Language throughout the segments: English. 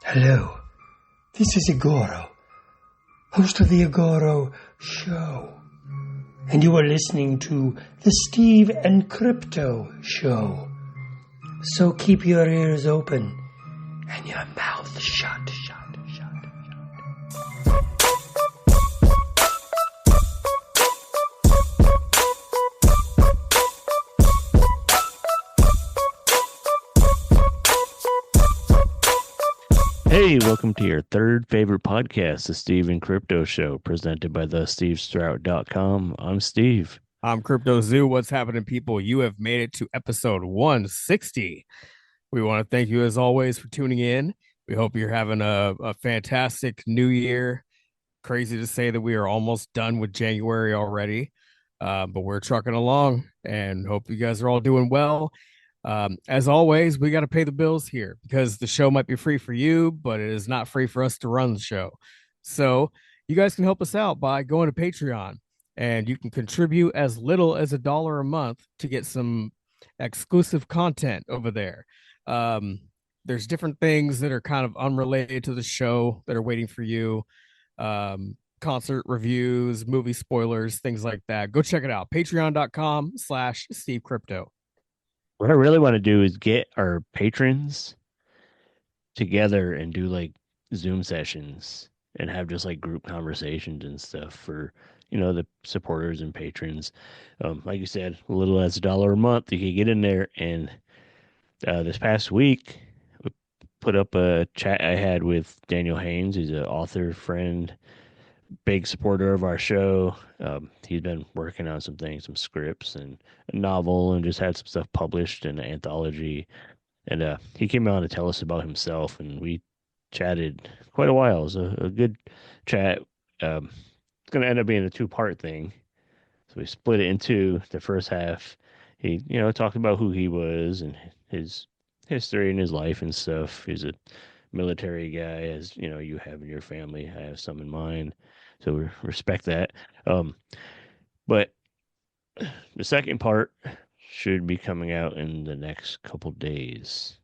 Hello, this is Igoro, host of the Igoro Show, and you are listening to the Steve and Crypto Show. So keep your ears open and your mouth shut. Hey, welcome to your third favorite podcast, the Steve and Crypto Show, presented by thestevestrout.com. I'm Steve. I'm Crypto Zoo. What's happening, people? You have made it to episode 160. We want to thank you, as always, for tuning in. We hope you're having a fantastic new year. Crazy to say that we are almost done with January already, but we're trucking along and hope you guys are all doing well. As always, we got to pay the bills here because the show might be free for you, but it is not free for us to run the show. So you guys can help us out by going to Patreon, and you can contribute as little as $1 a month to get some exclusive content over there. There's different things that are kind of unrelated to the show that are waiting for you. Concert reviews, movie spoilers, things like that. Go check it out. Patreon.com/Steve Crypto. What I really want to do is get our patrons together and do like Zoom sessions and have just like group conversations and stuff for, the supporters and patrons. Like you said, a little as $1 a month, you can get in there. And this past week, we put up a chat I had with Daniel Haynes. He's an author friend, big supporter of our show. He's been working on some things, some scripts and a novel, and just had some stuff published in an anthology. And he came on to tell us about himself, and we chatted quite a while. It was a good chat. It's going to end up being a two-part thing. So we split it into the first half. He, talked about who he was and his history and his life and stuff. He's a military guy, as you have in your family. I have some in mine, so we respect that. But the second part should be coming out in the next couple days,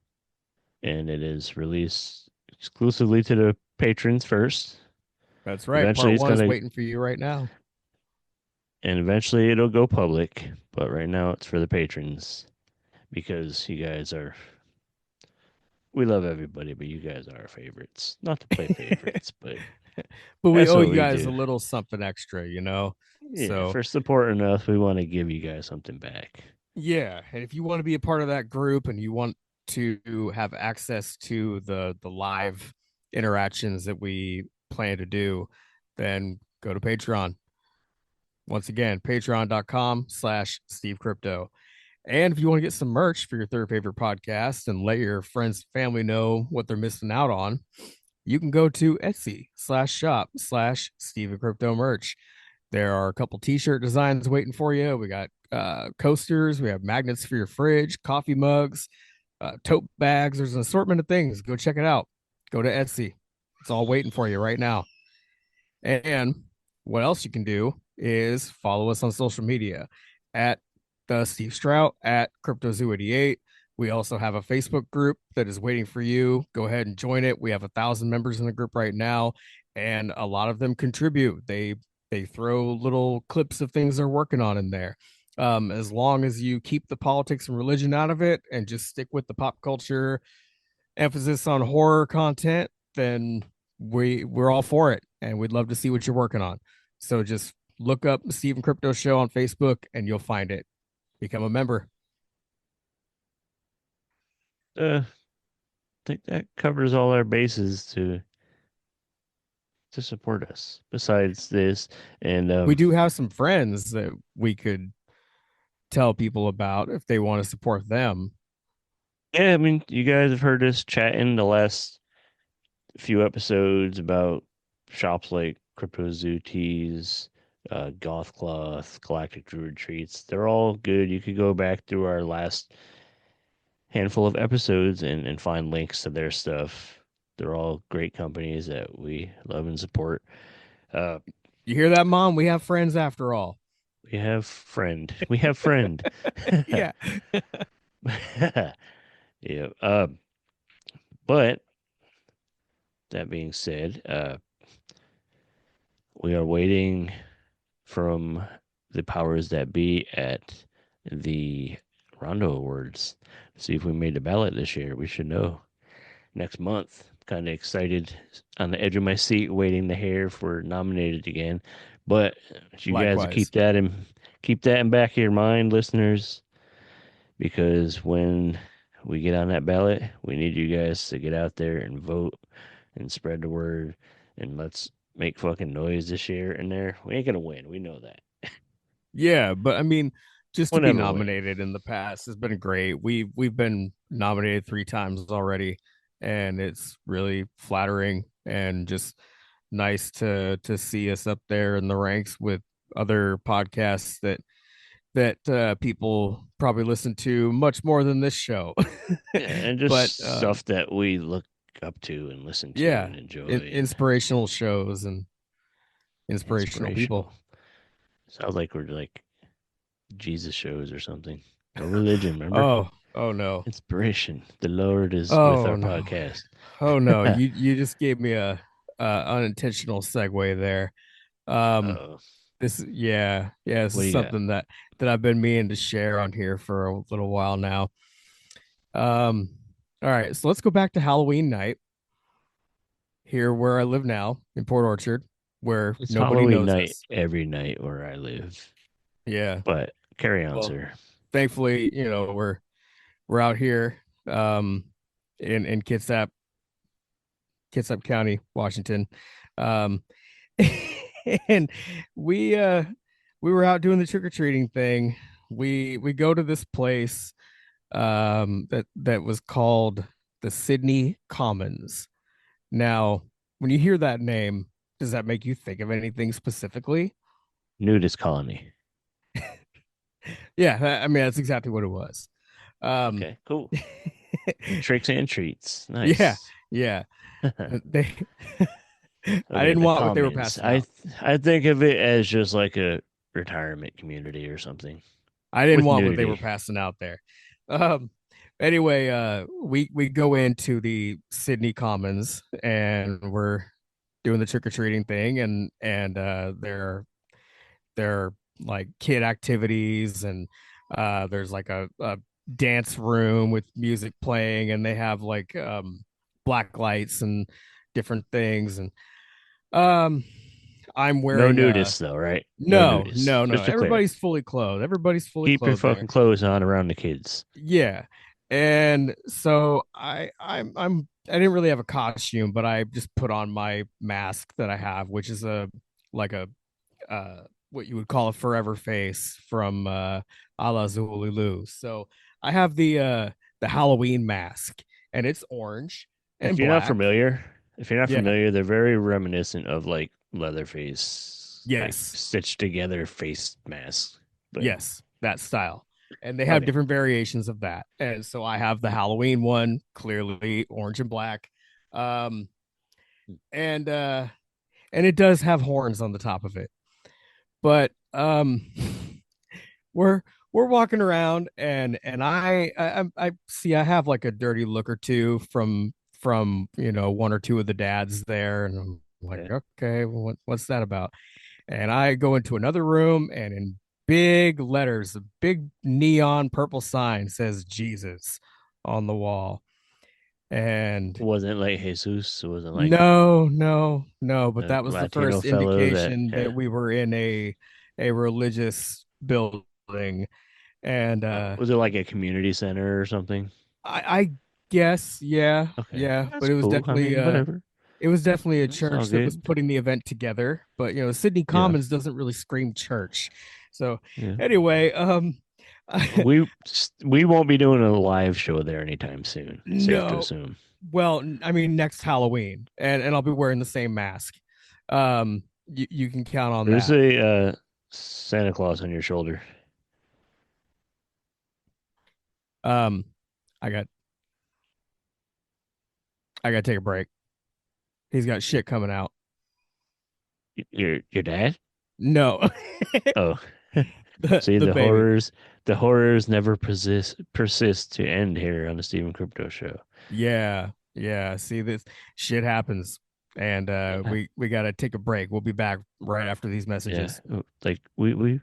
and it is released exclusively to the patrons first. That's right. Eventually, Part it's one is gonna, waiting for you right now. and eventually it'll go public. But right now, it's for the patrons because you guys are. We love everybody, but you guys are our favorites. Not to play favorites, but But we that's owe what you we guys do. a little something extra, Yeah, So for supporting us, we want to give you guys something back. yeah, and if you want to be a part of that group and you want to have access to the live interactions that we plan to do, then go to Patreon. Once again, patreon.com/Steve Crypto. And if you want to get some merch for your third favorite podcast and let your friends and family know what they're missing out on, you can go to Etsy/shop/Steve Crypto merch. There are a couple t-shirt designs waiting for you. We got coasters, we have magnets for your fridge, coffee mugs, tote bags. There's an assortment of things. Go check it out. Go to Etsy. It's all waiting for you right now. And what else you can do is follow us on social media at the Steve Strout, at CryptoZoo88. We also have a Facebook group that is waiting for you. Go ahead and join it. We have 1,000 members in the group right now, and a lot of them contribute. They throw little clips of things they're working on in there. As long as you keep the politics and religion out of it and just stick with the pop culture emphasis on horror content, then we're all for it, and we'd love to see what you're working on. So just look up Steve and Crypto Show on Facebook, and you'll find it. Become a member. I think that covers all our bases to support us. Besides this, and We do have some friends that we could tell people about if they want to support them. yeah, I mean, you guys have heard us chatting the last few episodes about shops like Crypto Zoo Tees, Goth Cloth, Galactic Druid Treats. They're all good. You could go back through our last handful of episodes and find links to their stuff. They're all great companies that we love and support. Uh, You hear that, Mom? We have friends after all. we have friend. We have friend. Yeah. Yeah. But that being said, we are waiting from the powers that be at the Rondo Awards to see if we made the ballot this year. We should know next month. Kind of excited, on the edge of my seat, waiting to hear if we're nominated again. But you guys Likewise. keep that in back of your mind, listeners, because when we get on that ballot, we need you guys to get out there and vote and spread the word, and let's make fucking noise this year and there. We ain't gonna win. We know that. Yeah, but I mean, just to We'll be never win. nominated in the past has been great. We've been nominated 3 times already, and it's really flattering and just nice to see us up there in the ranks with other podcasts that people probably listen to much more than this show. Yeah, and But just stuff that we look up to and listen to yeah, and enjoy. And inspirational shows and inspirational people. Sounds like we're like Jesus shows or something. No religion, remember? Oh no. Inspiration. The Lord is with Oh our no. podcast. Oh no. You just gave me a unintentional segue there. Oh, This this what do is you got? something that I've been meaning to share on here for a little while now. Um, all right, so let's go back to Halloween night here where I live now in Port Orchard, where It's nobody Halloween knows night us. every night where I live. Yeah. But carry on, Well, sir. thankfully, we're out here in Kitsap County, Washington. Um and we were out doing the trick-or-treating thing. We go to this place that was called the Sydney Commons. Now, when you hear that name, does that make you think of anything specifically? Nudist colony. Yeah, I mean that's exactly what it was. Um Okay, cool. Tricks and treats. yeah, Nice. yeah. Okay, They I didn't the want what they were commons. passing out. I think of it as just like a retirement community or something I didn't with want what they were nudity. passing out there. Um anyway, we go into the Sydney Commons and we're doing the trick-or-treating thing and there are like kid activities and there's like a dance room with music playing and they have like black lights and different things and um I'm No wearing nudists though, right? No no, nudists. no, no. Just to clear. Everybody's fully clothed. Everybody's fully Keep your clothed there. fucking clothes on around the kids. Yeah. And so I didn't really have a costume, but I just put on my mask that I have, which is a like a what you would call a forever face from a la Zululu. So I have the Halloween mask and it's orange If and you're not black. familiar, if you're not Yeah. familiar, they're very reminiscent of like Leatherface, like Yes. stitched together face masks. But Yes, that style. And they have okay, different variations of that. And so I have the Halloween one, clearly orange and black. Um and uh and it does have horns on the top of it. But we're we're walking around and I see I have like a dirty look or two from one or two of the dads there and I'm like, yeah. okay, well, what's that about? And I go into another room and in big letters, a big neon purple sign says Jesus on the wall. And It wasn't like Jesus. It wasn't like no, but the that was the Latino first fellow that indication that we were in a religious building. And was it like a community center or something? I guess, yeah, Okay, yeah, but that's cool. I mean, whatever. it was definitely a It's all church that was good. putting the event together. But Sydney Yeah, Commons doesn't really scream church. So yeah. anyway, We won't be doing a live show there anytime soon. Safe to no, assume. well, I mean next Halloween, and I'll be wearing the same mask. You can count on There's that. a Santa Claus on your shoulder. Um, I got I got to take a break. He's got shit coming out. Your dad? No, Oh, the see the baby. the horrors never persist to end here on the Stephen Crypto Show. Yeah, Yeah, see, this shit happens, and Yeah. we gotta take a break. We'll be back right after these Yeah. messages. Like we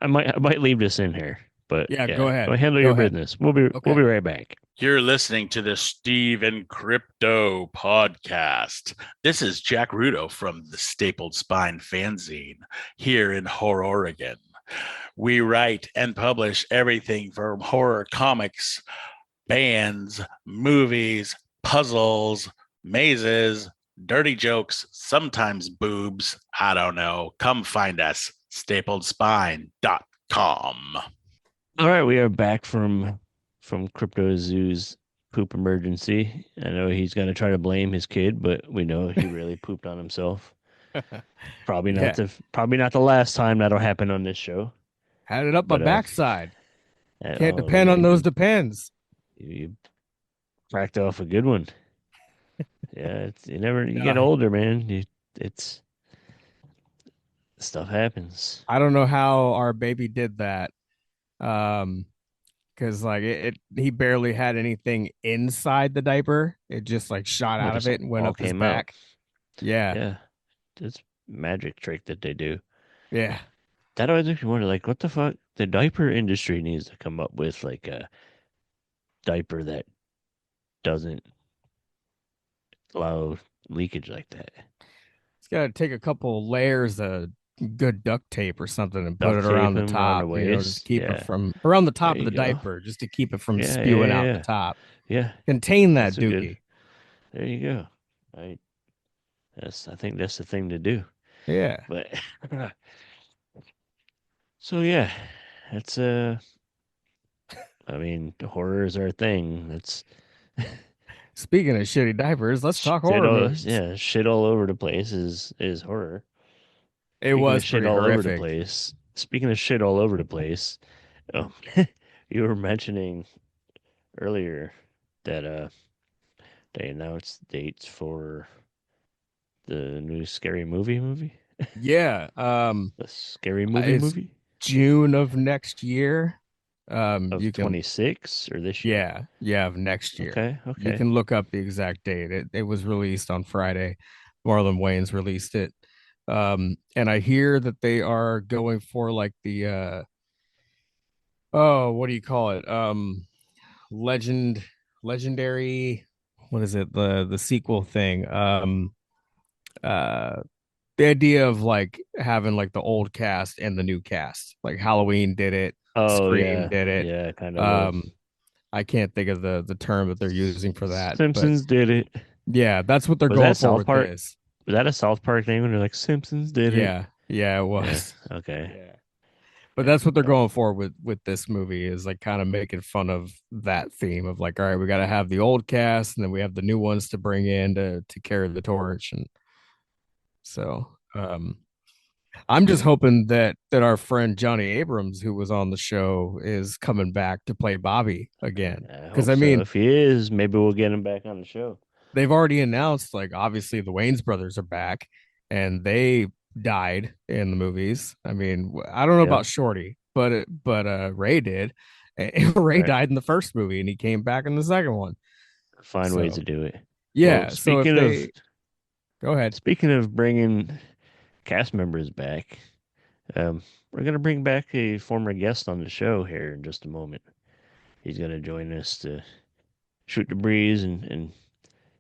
I might leave this in here, but Yeah, go yeah, ahead. go handle Go your ahead. business. We'll Okay. be right back. You're listening to the Steve and Crypto podcast. This is Jack Rudo from the Stapled Spine fanzine here in Horror, Oregon. We write and publish everything from horror comics, bands, movies, puzzles, mazes, dirty jokes, sometimes boobs. I don't know. Come find us, stapledspine.com. All right, we are back from Crypto Zoo's poop emergency. I know he's gonna try to blame his kid, but we know he really pooped on himself. Probably Yeah, probably not the last time that'll happen on this show. had it up my But backside. Can't oh depend yeah, on those depends. you cracked off a good one. Yeah, you get No, older, man. It's stuff happens. I don't know how our baby did that. Um, because like he barely had anything inside the diaper. It just like shot Well, out of just it and went all up his came out. back. Yeah, Yeah, it's magic trick that they do. yeah. That always makes me wonder, like, what the fuck? The diaper industry needs to come up with like a diaper that doesn't allow leakage like that. It's got to take a couple layers of good duct tape or something and put Duct it tape around the them around the top, just to waist. keep it Yeah, from around the there top of you the go. diaper, just to keep it from Yeah, spewing out the yeah. top. Yeah, Contain that that's a good. dookie. There you go. I I think that's the thing to do. Yeah. But so yeah, that's I mean, horrors are a thing. That's Speaking of shitty diapers, let's talk shit horror movies. shit all over the place is horror. It Speaking of was shit pretty all over the horrific. place, speaking of shit all over the place, oh, you were mentioning earlier that they announced dates for the new scary movie, Yeah. the scary It's movie June of next year. of You can 26 or this year. yeah, of next year. Okay, You okay. can look up the exact date. It was released on Friday. Marlon Wayans released it. And I hear that they are going for like the oh, what do you call it? Legendary, what is it? The sequel thing. Uh the idea of like having like the old cast and the new cast. Like Halloween did it, Oh Scream yeah, did it. yeah, kind of will. Um I can't think of the term that they're using for that, but Simpsons did it. yeah, that's what they're Was going that for South with Park? this. Was that a South Park thing when they're like Simpsons did it? Yeah, yeah, it Yeah. was. Okay. Yeah. But Yeah. that's what they're going for with this movie is like kind of making fun of that theme of like, all right, we got to have the old cast and then we have the new ones to bring in to carry the torch. And so I'm just hoping that our friend Johnny Abrams, who was on the show, is coming back to play Bobby again. I Because hope I so. mean, If he is, maybe we'll get him back on the show. they've already announced like obviously the Wayans brothers are back and they died in the movies. I mean, I don't know Yep. about Shorty, but Ray did. Ray Right. died in the first movie and he came back in the second one. Find ways So, to do it. yeah, Well, so if they go ahead. speaking of bringing cast members back, we're gonna bring back a former guest on the show here in just a moment. He's gonna join us to shoot the breeze and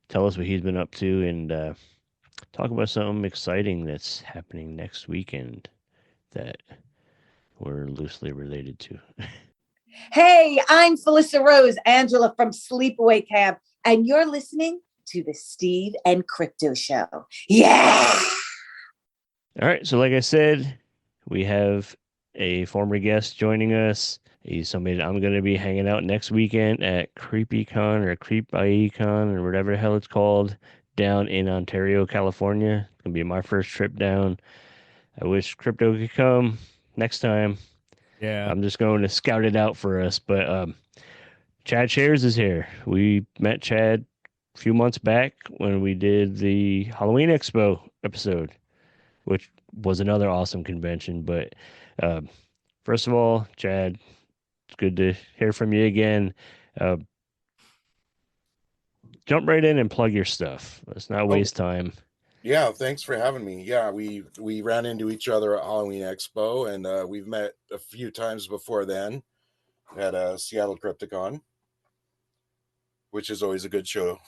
tell us what he's been up to and talk about something exciting that's happening next weekend that we're loosely related to. Hey, I'm Felissa Rose, Angela from Sleepaway Camp, and you're listening to the Steve and Crypto Show. Yeah! All right, so like I said, we have a former guest joining us. He's somebody that I'm going to be hanging out next weekend at CreepIE Con or CreepIE Con or whatever the hell it's called down in Ontario, California. It's going to be my first trip down. I wish Crypto could come next time. Yeah. I'm just going to scout it out for us. But Chad Scheres is here. We met Chad a few months back when we did the Halloween Expo episode, which was another awesome convention. But first of all, Chad, it's good to hear from you again. jump right in and plug your stuff. Let's not waste time. Yeah, thanks for having me. Yeah, we ran into each other at Halloween Expo, and we've met a few times before then at Seattle CreepIE Con, which is always a good show.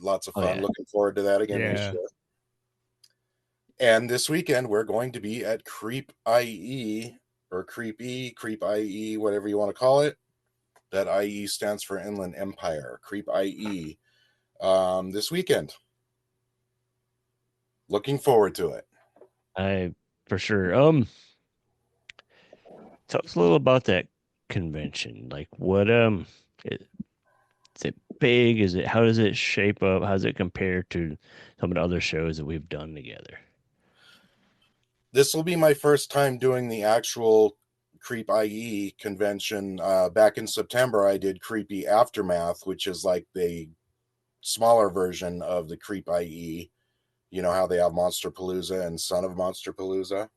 Lots of fun. Yeah. Looking forward to that again this Yeah. year. And this weekend we're going to be at CreepIE or CreepIE, whatever you want to call it. That IE stands for Inland Empire. CreepIE. This weekend. Looking forward to it. For sure. Tell us a little about that convention. Like what is it big? How does it shape up? How does it compare to some of the other shows that we've done together? This will be my first time doing the actual CreepIE convention. Back in September, I did CreepIE Aftermath, which is like the smaller version of the CreepIE. You know how they have Monsterpalooza and Son of Monsterpalooza?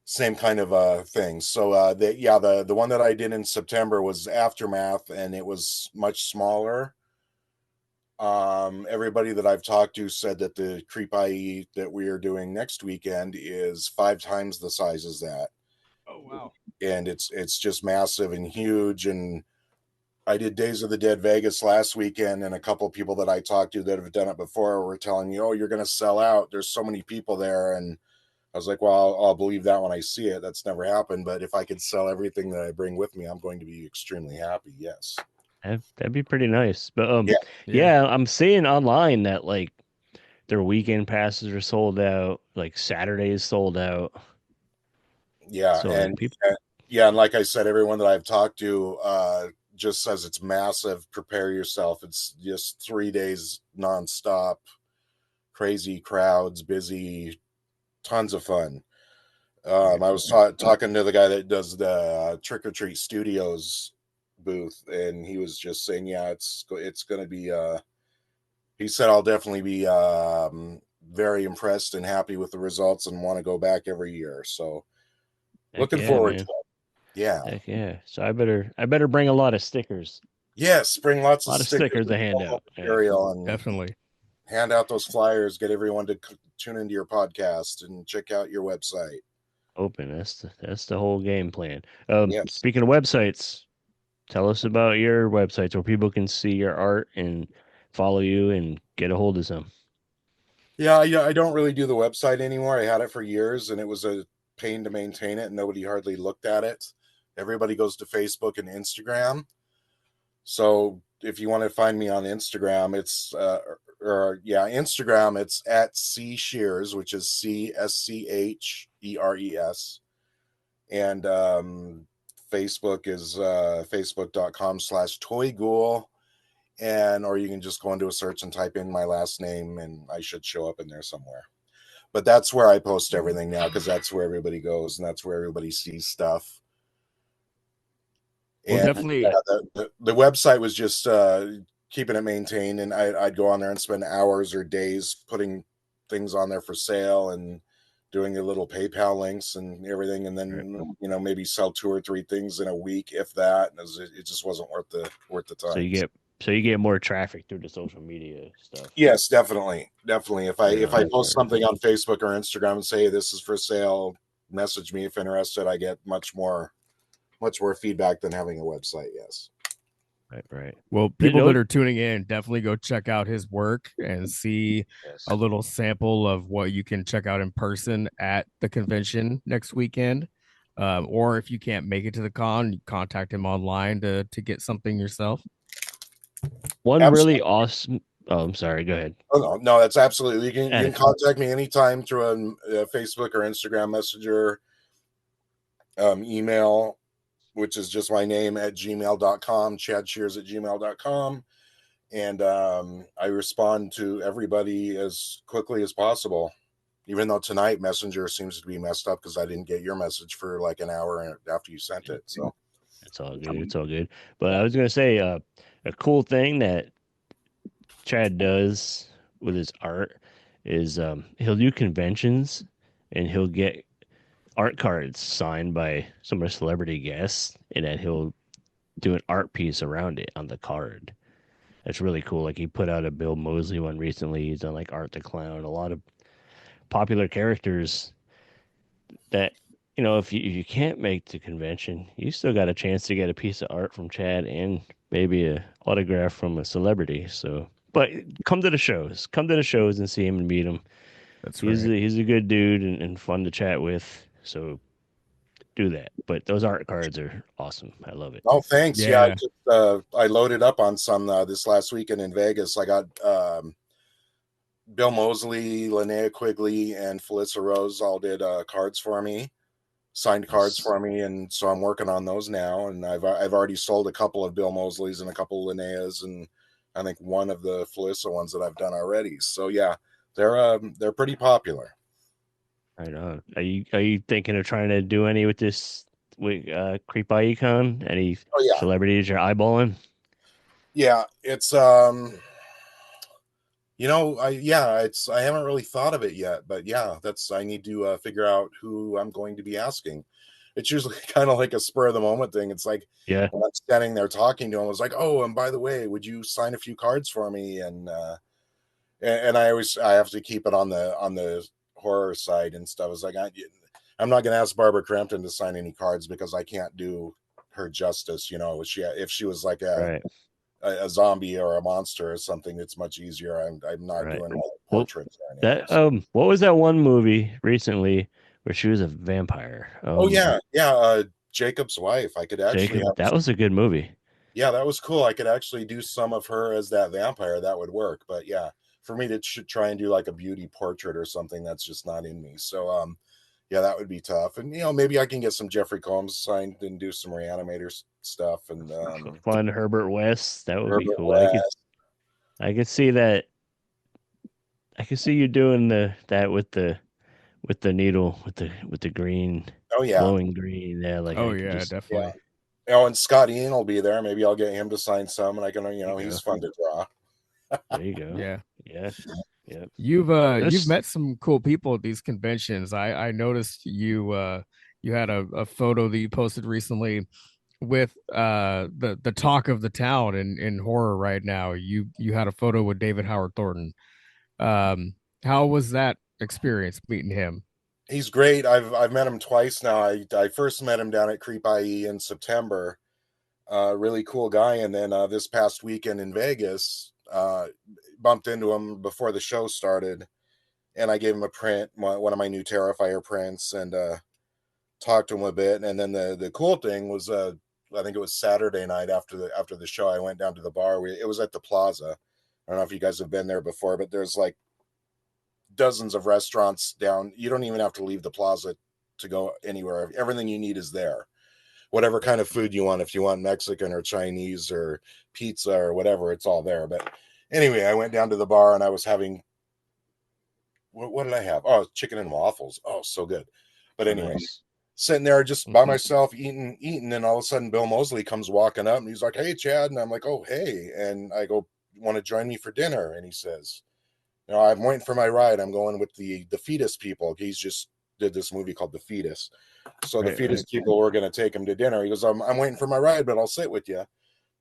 Same kind of thing. So the one that I did in September was Aftermath, and it was much smaller. Everybody that I've talked to said that the CreepIE that we are doing next weekend is 5 times the size as that. Oh wow. And it's just massive and huge. And I did Days of the Dead Vegas last weekend, and a couple of people that I talked to that have done it before were telling me, oh, you're going to sell out. There's so many people there. And I was like, well, I'll believe that when I see it. That's never happened. But if I could sell everything that I bring with me, I'm going to be extremely happy. Yes. That'd be pretty nice. But Yeah. I'm seeing online that like their weekend passes are sold out, like Saturday is sold out. Yeah. So And people, and like I said, everyone that I've talked to just says it's massive. Prepare yourself. It's just 3 days nonstop, crazy crowds, busy, tons of fun. I was talking to the guy that does the Trick or Treat Studios booth, and he was just saying, yeah, it's going to be. He said I'll definitely be very impressed and happy with the results, and want to go back every year. So looking forward to it. Yeah. Heck yeah. So I better bring a lot of stickers. Yes, bring lots A lot of of stickers to hand out. material and Definitely. hand out those flyers. Get everyone to tune into your podcast and check out your website. Open. That's the whole game plan. Yes. Speaking of websites, tell us about your websites where people can see your art and follow you and get a hold of some. Yeah, I don't really do the website anymore. I had it for years, and it was a pain to maintain it, and nobody hardly looked at it. Everybody goes to Facebook and Instagram. So if you want to find me on Instagram, it's Instagram, it's at C Scheres, which is CSCHERES. And Facebook is facebook.com/toyghoul. Or you can just go into a search and type in my last name, and I should show up in there somewhere. But that's where I post everything now, because that's where everybody goes and that's where everybody sees stuff. Well, And definitely. the website was just keeping it maintained, and I'd go on there and spend hours or days putting things on there for sale and doing the little PayPal links and everything, and then maybe sell 2 or 3 things in a week, if that. And it just wasn't worth the time. So you get more traffic through the social media stuff. Yes, definitely. If I post Sure. something on Facebook or Instagram and say, hey, this is for sale, message me if interested, I get much more feedback than having a website. Yes. Right. Well, people that are tuning in, definitely go check out his work and see a little sample of what you can check out in person at the convention next weekend. Or if you can't make it to the con, you contact him online to get something yourself. One Absolutely. really awesome. Oh, I'm sorry. Go ahead. Oh, no, that's absolutely. You can contact me anytime through a Facebook or Instagram Messenger, email, which is just my name at gmail.com, Chad Scheres at gmail.com. And I respond to everybody as quickly as possible, even though tonight Messenger seems to be messed up because I didn't get your message for like an hour after you sent it. So it's all good. It's all good. But I was going to say a cool thing that Chad does with his art is he'll do conventions and he'll get art cards signed by some of the celebrity guests, and then he'll do an art piece around it on the card. That's really cool. Like he put out a Bill Moseley one recently. He's done like Art the Clown, a lot of popular characters that if you can't make the convention, you still got a chance to get a piece of art from Chad and maybe a autograph from a celebrity. So, but come to the shows. Come to the shows and see him and meet him. That's He's right. he's a good dude and fun to chat with. So do that. But those art cards are awesome. I love it. Oh, thanks. Yeah, Yeah. I loaded up on some this last weekend in Vegas. I got Bill Moseley, Linnea Quigley, and Felissa Rose all did cards for me, signed cards Nice. for me, and so I'm working on those now. And I've already sold a couple of Bill Mosleys and a couple of Linneas, and I think one of the Felissa ones that I've done already. So yeah, they're pretty popular. Right on. Are you thinking of trying to do any with this with CreepIE Con? Any Oh yeah, celebrities you're eyeballing? yeah. It's I haven't really thought of it yet, but yeah, I need to figure out who I'm going to be asking. It's usually kind of like a spur of the moment thing. It's like Yeah. when I'm standing there talking to him, I was like, "Oh, and by the way, would you sign a few cards for me?" And I have to keep it on the horror side and stuff. It's like I'm not going to ask Barbara Crampton to sign any cards because I can't do her justice. If she was like Right. a zombie or a monster or something, it's much easier. I'm not Right. doing Well, portraits or anything. that what was that one movie recently where she was a vampire? Oh yeah. Jacob's wife. I could actually Jacob. That was a good movie. yeah, that was cool. I could actually do some of her as that vampire. That would work. But yeah, for me to try and do like a beauty portrait or something, that's just not in me. So yeah, that would be tough. And maybe I can get some Jeffrey Combs signed and do some Re-Animator stuff and Fun Herbert West. That would be Herbert cool. West. I could see that. I could see you doing that with the needle with the green Oh yeah, glowing green. Yeah, like Oh I could yeah, just definitely. and Scott Ian will be there. Maybe I'll get him to sign some, and I can, there you he's go. fun to draw. There you go. Yeah. Yeah. Yeah. You've This met some cool people at these conventions. I noticed you had a photo that you posted recently with the talk of the town in horror right now. You had a photo with David Howard Thornton. How was that experience meeting him? He's great. I've met him twice now. I first met him down at CreepIE in September. Really cool guy. And then this past weekend in Vegas, bumped into him before the show started, and I gave him a print, one of my new Terrifier prints, and talked to him a bit. And then the cool thing was, I think it was Saturday night after the show, I went down to the bar. It was at the Plaza. I don't know if you guys have been there before, but there's like dozens of restaurants down. You don't even have to leave the Plaza to go anywhere. Everything you need is there. Whatever kind of food you want, if you want Mexican or Chinese or pizza or whatever, it's all there. But anyway, I went down to the bar and I was having, what did I have? Oh, chicken and waffles. Oh, so good. But anyway, nice. sitting there just by myself eating, and all of a sudden Bill Moseley comes walking up and he's like, "Hey, Chad." And I'm like, "Oh, hey." And I go, "Want to join me for dinner?" And he says, "I'm waiting for my ride. I'm going with the Fetus people." He's just did this movie called The Fetus. So the Fetus people were going to take him to dinner. He goes, I'm waiting for my ride, but I'll sit with you.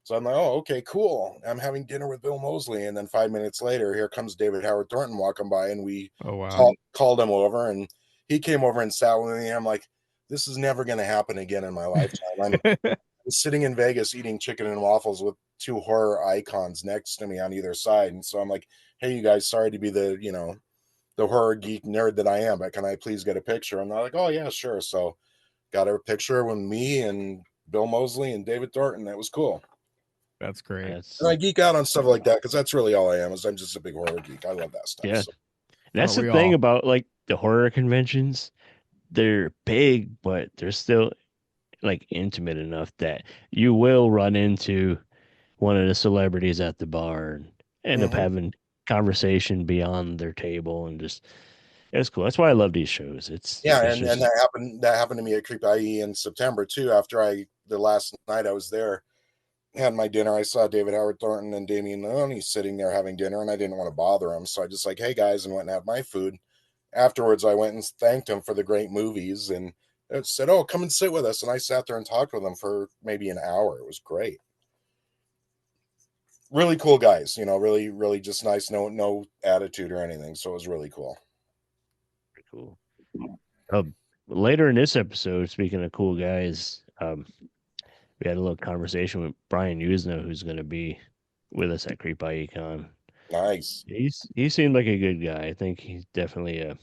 So I'm like, "Oh, okay, cool." I'm having dinner with Bill Moseley. And then 5 minutes later, here comes David Howard Thornton walking by, and we Oh wow. called him over, and he came over and sat with me. I'm like, this is never going to happen again in my lifetime. I'm sitting in Vegas eating chicken and waffles with two horror icons next to me on either side. And so I'm like, "Hey, you guys, sorry to be the horror geek nerd that I am, but can I please get a picture?" And they're like, "Oh yeah, sure." So got a picture with me and Bill Moseley and David Thornton. That was cool. That's great. And I geek out on stuff like that because that's really all I am. Is I'm just a big horror geek. I love that stuff. Yeah. So. That's Aren't the we thing all? about like the horror conventions. They're big, but they're still like intimate enough that you will run into one of the celebrities at the bar and end up having conversation beyond their table and just it's cool. That's why I love these shows. Yeah, It's and just that happened to me at CreepIE in September too. After the last night I was there, had my dinner, I saw David Howard Thornton and Damien Leone sitting there having dinner, and I didn't want to bother them, so I just like, "Hey guys," and went and had my food. Afterwards, I went and thanked him for the great movies, and it said, "Oh, come and sit with us." And I sat there and talked with him for maybe an hour. It was great. really cool guys, really, really just nice. No attitude or anything. So it was really cool. Pretty cool. Later in this episode, speaking of cool guys, we had a little conversation with Brian Yuzna, who's going to be with us at CreepIE Con. Nice. He seemed like a good guy. I think he's definitely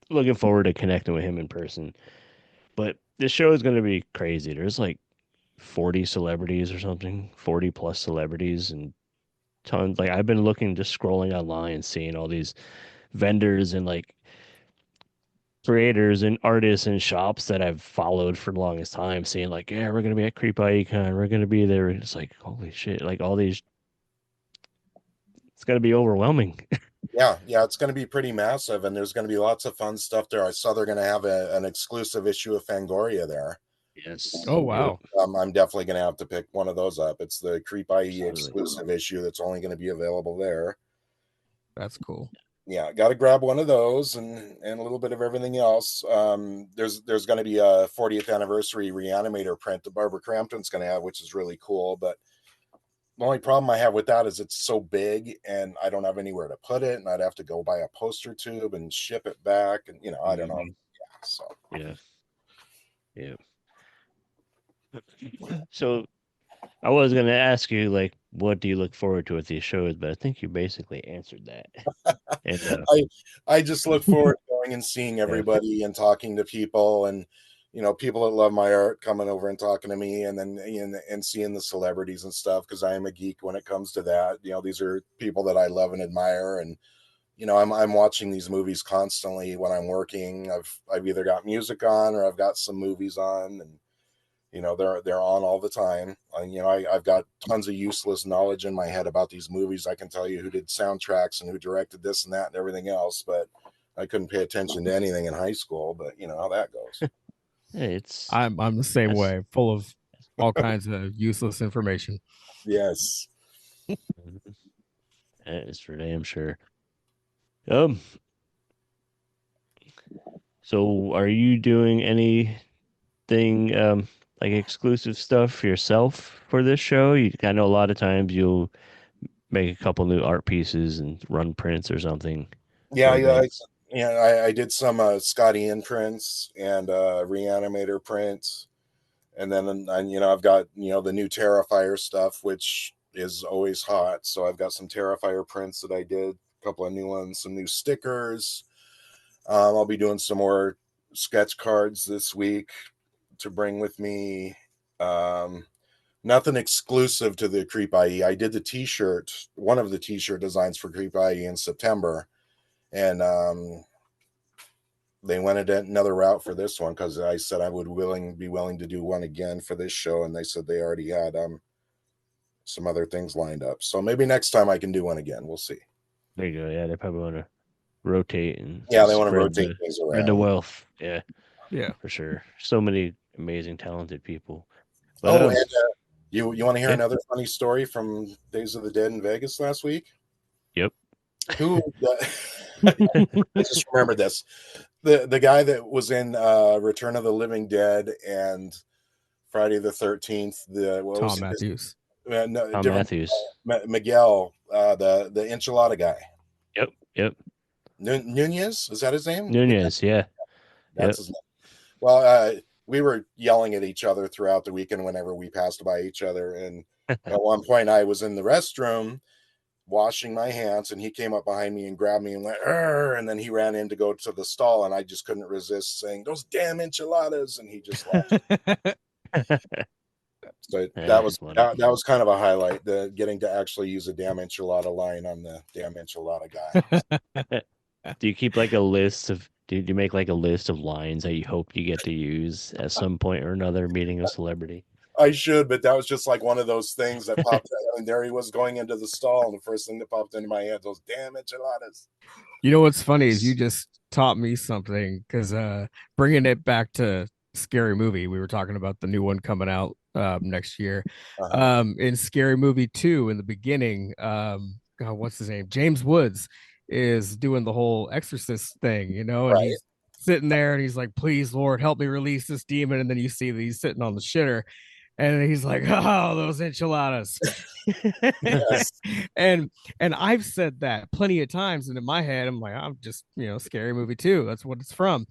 looking forward to connecting with him in person. But this show is going to be crazy. There's like 40 celebrities or something, 40 plus celebrities, and tons. Like I've been looking, just scrolling online, seeing all these vendors and like creators and artists and shops that I've followed for the longest time, seeing like, yeah, we're gonna be at CreepIE Con, we're gonna be there. It's like, holy shit! Like all these, it's gonna be overwhelming. Yeah, it's going to be pretty massive, and there's going to be lots of fun stuff there. I saw they're going to have an exclusive issue of Fangoria there. Yes. Oh, wow. I'm definitely going to have to pick one of those up. It's the CreepIE Absolutely. exclusive issue that's only going to be available there. That's cool. Yeah, got to grab one of those and a little bit of everything else. There's going to be a 40th anniversary Re-Animator print that Barbara Crampton's going to have, which is really cool. But the only problem I have with that is it's so big and I don't have anywhere to put it, and I'd have to go buy a poster tube and ship it back, and I don't know. Yeah, so yeah. So I was gonna ask you, like, what do you look forward to with these shows, but I think you basically answered that. And I just look forward to going and seeing everybody and talking to people, and people that love my art coming over and talking to me, and then and seeing the celebrities and stuff, because I am a geek when it comes to that. These are people that I love and admire, and I'm watching these movies constantly when I'm working. I've either got music on or I've got some movies on, and they're on all the time. I've got tons of useless knowledge in my head about these movies. I can tell you who did soundtracks and who directed this and that and everything else, but I couldn't pay attention to anything in high school. But you know how that goes. hey, I'm the same way, full of all kinds of useless information. Yes. that is for damn sure. So are you doing anything like exclusive stuff for yourself for this show? I know a lot of times you'll make a couple new art pieces and run prints or something. Yeah, for events. I did some Scotty imprints and Re-Animator prints, and then I've got the new Terrifier stuff, which is always hot. So I've got some Terrifier prints that I did, a couple of new ones, some new stickers. I'll be doing some more sketch cards this week to bring with me. Nothing exclusive to the CreepIE. I did the t-shirt, one of the t-shirt designs for CreepIE in September, and they went another route for this one because I said I would be willing to do one again for this show, and they said they already had some other things lined up. So maybe next time I can do one again. We'll see. There you go. Yeah, they probably want to rotate and they want to rotate things around. Spread the wealth. Yeah, for sure. So many amazing, talented people. But, and you want to hear another funny story from Days of the Dead in Vegas last week? Yep. Who? I just remember this. The guy that was in Return of the Living Dead and Friday the 13th. Tom Matthews. Tom Matthews. Miguel, the enchilada guy. Yep. Nunez, is that his name? Nunez, yeah. That's his name. Well, we were yelling at each other throughout the weekend whenever we passed by each other. And at one point I was in the restroom washing my hands, and he came up behind me and grabbed me and went, "Arr!" And then he ran in to go to the stall, and I just couldn't resist saying, "Those damn enchiladas." And he just laughed. So that was kind of a highlight, getting to actually use a damn enchilada line on the damn enchilada guy. Do you keep like a list of? Do you make like a list of lines that you hope you get to use at some point or another meeting a celebrity? I should, but that was just like one of those things that popped out, and there he was going into the stall, and the first thing that popped into my head, those damn enchiladas. You know what's funny is you just taught me something, because bringing it back to Scary Movie, we were talking about the new one coming out next year. In Scary Movie 2, in the beginning, God, what's his name? James Woods is doing the whole exorcist thing, and he's sitting there and he's like, "Please, Lord, help me release this demon." And then you see that he's sitting on the shitter. And he's like, "Oh, those enchiladas." Yes. and I've said that plenty of times, and in my head, I'm like, I'm just, scary movie too. That's what it's from.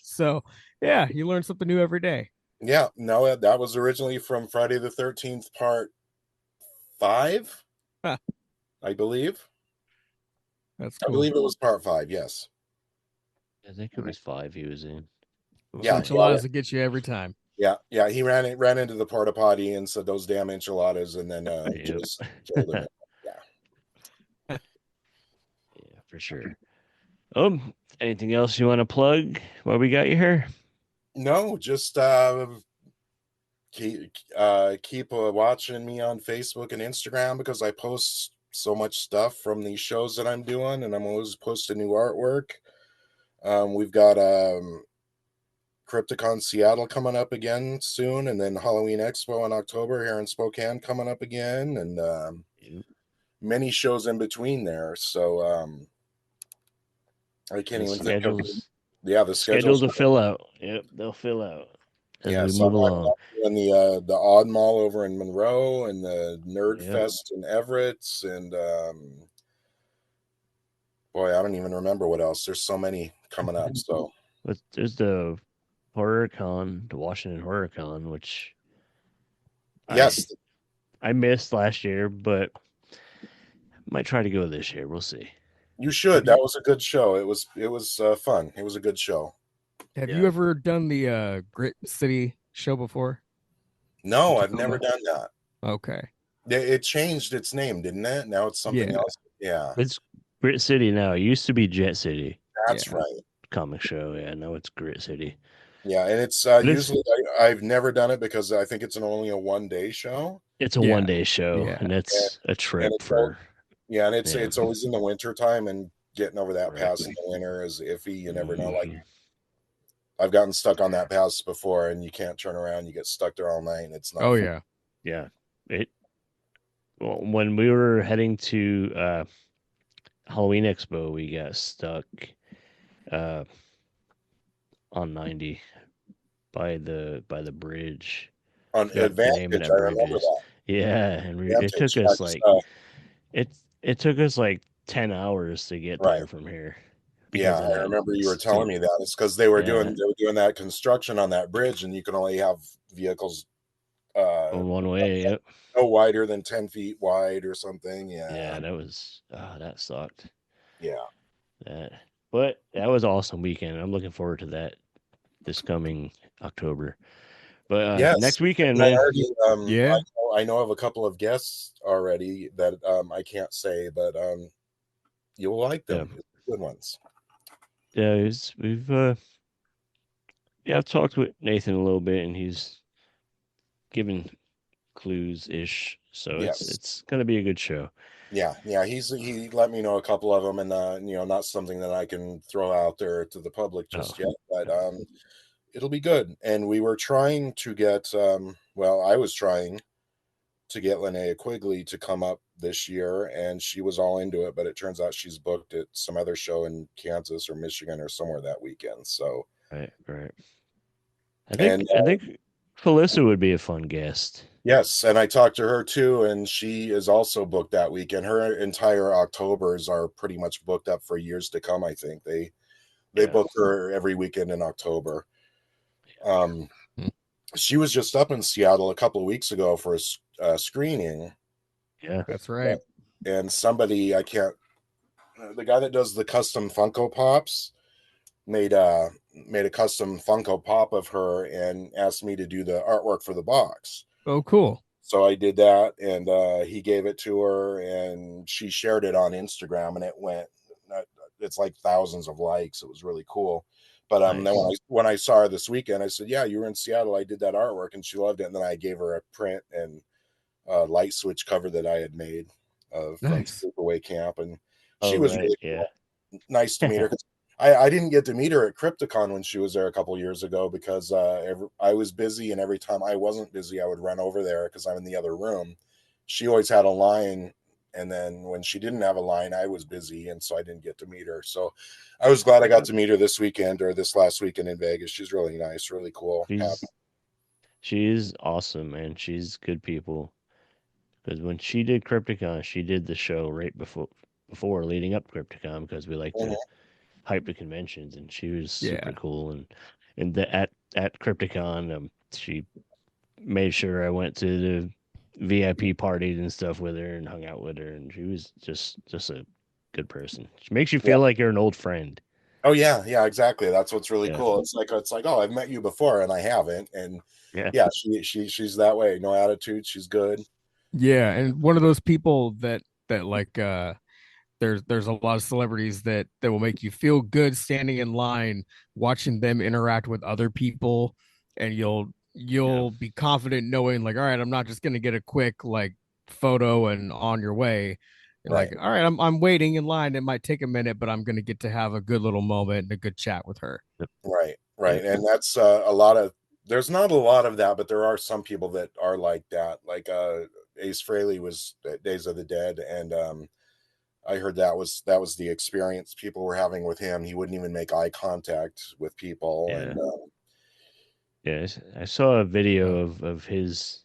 So yeah, you learn something new every day. Yeah, no, that was originally from Friday the 13th, part 5, Huh. I believe. That's I cool. believe it was part 5, yes. I think it was 5 he was in. Yeah, Enchiladas will get you every time. Yeah, he ran into the porta potty and said those damn enchiladas, and then Yep. just killed him. Yeah. Yeah, for sure. Anything else you want to plug while we got you here? No, just keep watching me on Facebook and Instagram, because I post so much stuff from these shows that I'm doing, and I'm always posting new artwork. We've got CreepIE Seattle coming up again soon, and then Halloween Expo in October here in Spokane coming up again, and Yep. many shows in between there. So I can't even think of. Yeah, the schedules will fill out. Yep, they'll fill out as we so move along. And the Odd Mall over in Monroe, and the Nerd Yep. Fest in Everett, and boy, I don't even remember what else. There's so many coming up. So But there's the Horror Con, the Washington Horror Con, which yes, I missed last year, but might try to go this year. We'll see. you should. That was a good show. It was fun. It was a good show. Have you ever done the Grit City show before? No, I've never done that. Okay. It changed its name, didn't it? Now it's something else. Yeah. It's Grit City now. It used to be Jet City. That's right. Comic show. Yeah, now it's Grit City. Yeah, and it's usually I've never done it because I think it's only a 1-day show. It's a 1-day show, and it's a trip for. And it's always in the winter time, and getting over that pass in the winter is iffy. You never know. Like, I've gotten stuck on that pass before, and you can't turn around. You get stuck there all night, and it's not. Oh fun. Yeah. Well, when we were heading to Halloween Expo, we got stuck on 90 by the bridge. On Advantage, I remember that. Yeah, and it took us like it took us like 10 hours to get there from here. Yeah, I remember you were telling me that. It's because they were doing that construction on that bridge, and you can only have vehicles one way. Yep. No wider than 10 feet wide or something. Yeah, that was that sucked. Yeah, but that was an awesome weekend. I'm looking forward to that this coming October. But next weekend, man. I know of a couple of guests already that I can't say, but you'll like them. Good ones. Yeah, I've talked with Nathan a little bit, and he's given clues ish, so it's gonna be a good show. Yeah, he let me know a couple of them, and not something that I can throw out there to the public just yet, but it'll be good. And we were trying to get I was trying to get Linnea Quigley to come up this year, and she was all into it, but it turns out she's booked at some other show in Kansas or Michigan or somewhere that weekend. So right. I think Felissa would be a fun guest. Yes, and I talked to her too, and she is also booked that weekend. Her entire Octobers are pretty much booked up for years to come. I think they book her every weekend in October. She was just up in Seattle a couple of weeks ago for a screening. Yeah, that's right. And somebody, the guy that does the custom Funko Pops made a custom Funko Pop of her and asked me to do the artwork for the box. Oh, cool. So I did that, and he gave it to her, and she shared it on Instagram, and it's like thousands of likes. It was really cool. But nice. Then when I saw her this weekend, I said, "Yeah, you were in Seattle. I did that artwork," and she loved it. And then I gave her a print and light switch cover that I had made from Sleepaway Camp, and she was really cool. Nice to meet her. I didn't get to meet her at CreepIE Con when she was there a couple of years ago because I was busy, and every time I wasn't busy, I would run over there because I'm in the other room. She always had a line, and then when she didn't have a line, I was busy, and so I didn't get to meet her. So I was glad I got to meet her this last weekend in Vegas. She's really nice, really cool. she's awesome, man. She's good people. Because when she did CryptiCon, she did the show right before leading up CryptiCon because we like to hype the conventions, and she was super cool. And at CryptiCon, she made sure I went to the VIP parties and stuff with her and hung out with her, and she was just a good person. She makes you feel like you're an old friend. Oh yeah, exactly. That's what's really cool. It's like, oh, I've met you before and I haven't, and she's that way. No attitude. She's good. Yeah, and one of those people that like there's a lot of celebrities that will make you feel good standing in line watching them interact with other people, and you'll be confident knowing like, all right, I'm not just gonna get a quick like photo and on your way. Like, all right, I'm waiting in line. It might take a minute, but I'm gonna get to have a good little moment and a good chat with her. Right. And that's a lot of. There's not a lot of that, but there are some people that are like that. Like Ace Frehley was at Days of the Dead, and I heard that was the experience people were having with him. He wouldn't even make eye contact with people. And I saw a video of his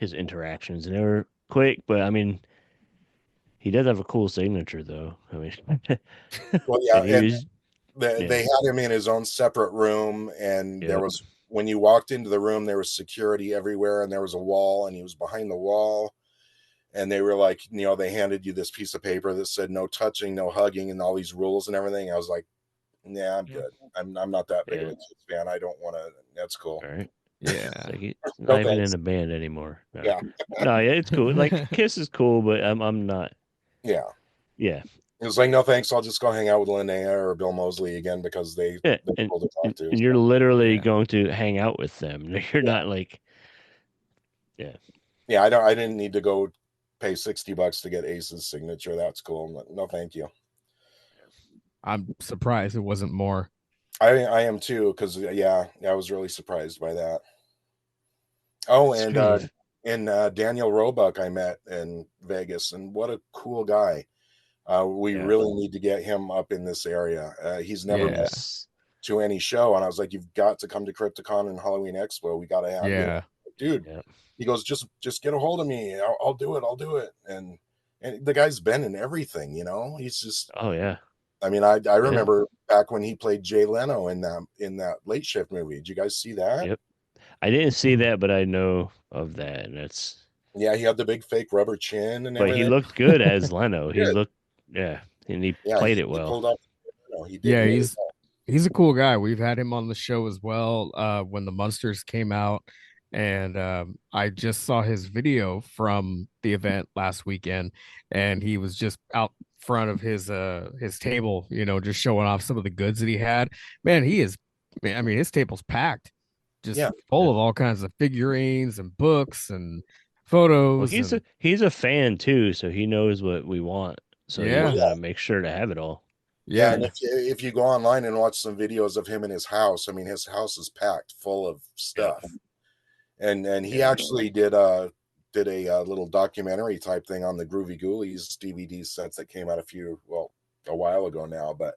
interactions, and they were quick, but I mean, he does have a cool signature, though. I mean, well, they had him in his own separate room, and there was, when you walked into the room, there was security everywhere, and there was a wall, and he was behind the wall. And they were like, they handed you this piece of paper that said no touching, no hugging, and all these rules and everything. I was like, yeah, I'm good. I'm not that big of a Kiss fan. I don't want to. That's cool. All right. Yeah. Like he's not even in a band anymore. No. No, it's cool. Like Kiss is cool, but I'm not. Yeah. It was like, no thanks. I'll just go hang out with Linnea or Bill Moseley again because they're cool to talk to. And you're literally going to hang out with them. You're not like. Yeah, I didn't need to go pay $60 to get Ace's signature. That's cool. No, thank you. I'm surprised it wasn't more. I am too, because I was really surprised by that. Oh, and Daniel Roebuck I met in Vegas, and what a cool guy. We really need to get him up in this area. He's never been to any show, and I was like, you've got to come to CryptiCon and Halloween Expo. We got to have you. Dude. He goes, just get a hold of me. I'll do it. And the guy's been in everything, He's just. Oh yeah. I mean, I remember back when he played Jay Leno in that Late Shift movie. Did you guys see that? Yep. I didn't see that, but I know of that, and that's. Yeah, he had the big fake rubber chin and everything. But he looked good as Leno. He looked, and he played it well. He pulled up, he did he's a cool guy. We've had him on the show as well when the Munsters came out. And I just saw his video from the event last weekend, and he was just out front of his table, just showing off some of the goods that he had. Man, his table's packed, just full of all kinds of figurines and books and photos. Well, he's a fan too, so he knows what we want. So he's got to make sure to have it all. Yeah, and if you go online and watch some videos of him in his house, I mean, his house is packed full of stuff. Yeah. And he actually did a little documentary type thing on the Groovy Ghoulies DVD sets that came out a while ago now. But